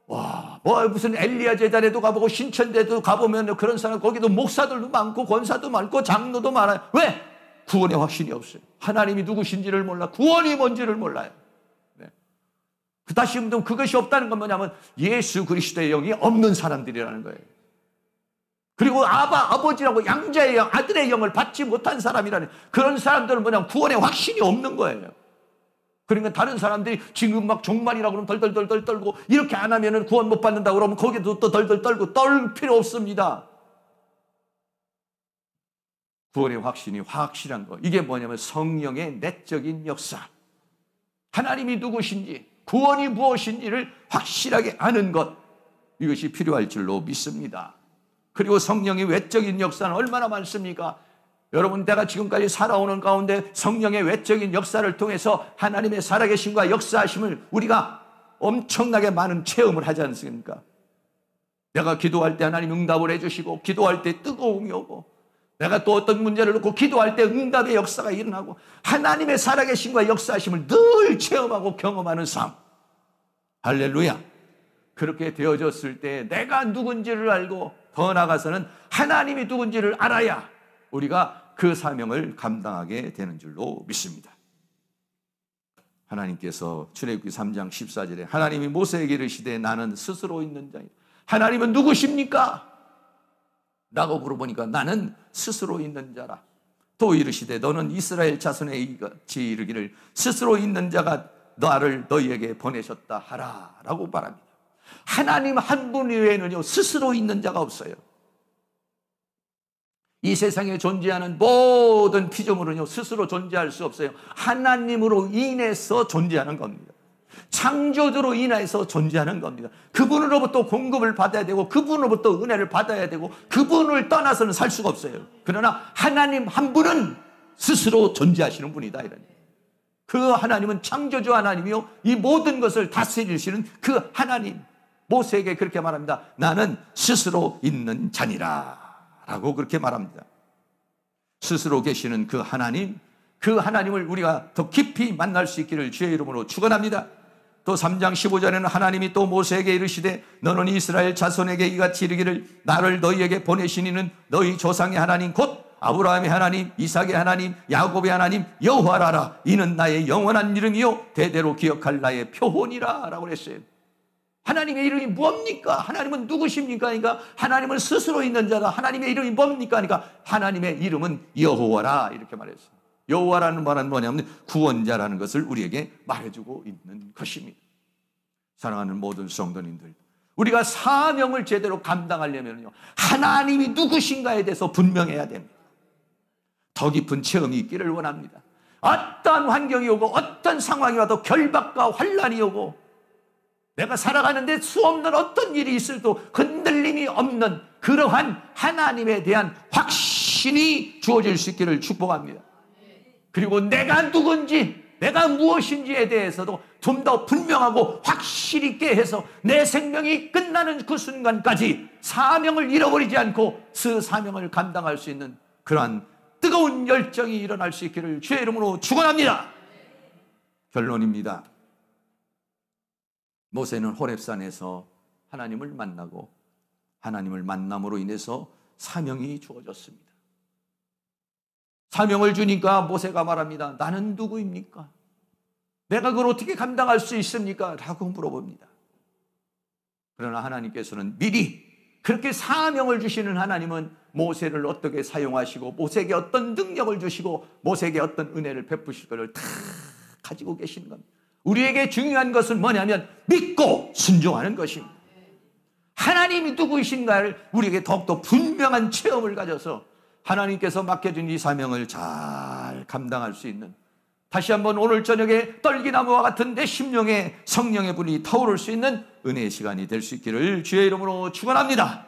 와 무슨 엘리야 제자에도 가보고 신천대도 가보면 그런 사람, 거기도 목사들도 많고 권사도 많고 장로도 많아요. 왜? 구원의 확신이 없어요. 하나님이 누구신지를 몰라. 구원이 뭔지를 몰라요. 네. 다시 말하면 그것이 없다는 건 뭐냐면 예수 그리스도의 영이 없는 사람들이라는 거예요. 그리고 아버지라고 양자의 영, 아들의 영을 받지 못한 사람이라는, 그런 사람들은 뭐냐면 구원의 확신이 없는 거예요. 그러니까 다른 사람들이 지금 막 종말이라고 그러면 덜덜덜 떨고, 이렇게 안 하면은 구원 못 받는다고 그러면 거기도 또 덜덜 떨고, 떨 필요 없습니다. 구원의 확신이 확실한 거, 이게 뭐냐면 성령의 내적인 역사, 하나님이 누구신지, 구원이 무엇인지를 확실하게 아는 것, 이것이 필요할 줄로 믿습니다. 그리고 성령의 외적인 역사는 얼마나 많습니까? 여러분, 내가 지금까지 살아오는 가운데 성령의 외적인 역사를 통해서 하나님의 살아계심과 역사하심을 우리가 엄청나게 많은 체험을 하지 않습니까? 내가 기도할 때 하나님 응답을 해주시고, 기도할 때 뜨거움이 오고, 내가 또 어떤 문제를 놓고 기도할 때 응답의 역사가 일어나고, 하나님의 살아계심과 역사하심을 늘 체험하고 경험하는 삶. 할렐루야. 그렇게 되어졌을 때 내가 누군지를 알고, 더 나아가서는 하나님이 누군지를 알아야 우리가 그 사명을 감당하게 되는 줄로 믿습니다. 하나님께서 출애굽기 3장 14절에 하나님이 모세에게 이르시되 나는 스스로 있는 자이다. 하나님은 누구십니까? 라고 물어보니까 나는 스스로 있는 자라. 또 이르시되 너는 이스라엘 자손에 이같이 이르기를 스스로 있는 자가 나를 너희에게 보내셨다 하라 라고 말합니다. 하나님 한 분 외에는요 스스로 있는 자가 없어요. 이 세상에 존재하는 모든 피조물은요 스스로 존재할 수 없어요. 하나님으로 인해서 존재하는 겁니다. 창조주로 인해서 존재하는 겁니다. 그분으로부터 공급을 받아야 되고, 그분으로부터 은혜를 받아야 되고, 그분을 떠나서는 살 수가 없어요. 그러나 하나님 한 분은 스스로 존재하시는 분이다, 이런. 그 하나님은 창조주 하나님이요, 이 모든 것을 다스리시는 그 하나님. 모세에게 그렇게 말합니다. 나는 스스로 있는 자니라 라고 그렇게 말합니다. 스스로 계시는 그 하나님, 그 하나님을 우리가 더 깊이 만날 수 있기를 주의 이름으로 축원합니다. 또 3장 15절에는 하나님이 또 모세에게 이르시되 너는 이스라엘 자손에게 이같이 이르기를 나를 너희에게 보내시니는 너희 조상의 하나님 곧 아브라함의 하나님, 이삭의 하나님, 야곱의 하나님 여호와라. 이는 나의 영원한 이름이요 대대로 기억할 나의 표본이라 라고 했어요. 하나님의 이름이 뭡니까? 하나님은 누구십니까? 그러니까 하나님은 스스로 있는 자다. 하나님의 이름이 뭡니까? 그러니까 하나님의 이름은 여호와라 이렇게 말했어요. 여호와라는 말은 뭐냐면 구원자라는 것을 우리에게 말해주고 있는 것입니다. 사랑하는 모든 성도님들, 우리가 사명을 제대로 감당하려면요 하나님이 누구신가에 대해서 분명해야 됩니다. 더 깊은 체험이 있기를 원합니다. 어떤 환경이 오고 어떤 상황이 와도 결박과 환난이 오고 내가 살아가는데 수없는 어떤 일이 있어도 흔들림이 없는 그러한 하나님에 대한 확신이 주어질 수 있기를 축복합니다. 그리고 내가 누군지, 내가 무엇인지에 대해서도 좀 더 분명하고 확실 있게 해서 내 생명이 끝나는 그 순간까지 사명을 잃어버리지 않고 그 사명을 감당할 수 있는 그러한 뜨거운 열정이 일어날 수 있기를 주의 이름으로 축원합니다. 결론입니다. 모세는 호렙산에서 하나님을 만나고 하나님을 만남으로 인해서 사명이 주어졌습니다. 사명을 주니까 모세가 말합니다. 나는 누구입니까? 내가 그걸 어떻게 감당할 수 있습니까? 라고 물어봅니다. 그러나 하나님께서는 미리 그렇게 사명을 주시는 하나님은 모세를 어떻게 사용하시고 모세에게 어떤 능력을 주시고 모세에게 어떤 은혜를 베푸실 것을 다 가지고 계시는 겁니다. 우리에게 중요한 것은 뭐냐면 믿고 순종하는 것입니다. 하나님이 누구이신가를 우리에게 더욱더 분명한 체험을 가져서 하나님께서 맡겨준 이 사명을 잘 감당할 수 있는, 다시 한번 오늘 저녁에 떨기나무와 같은 내 심령에 성령의 불이 타오를 수 있는 은혜의 시간이 될 수 있기를 주의 이름으로 축원합니다.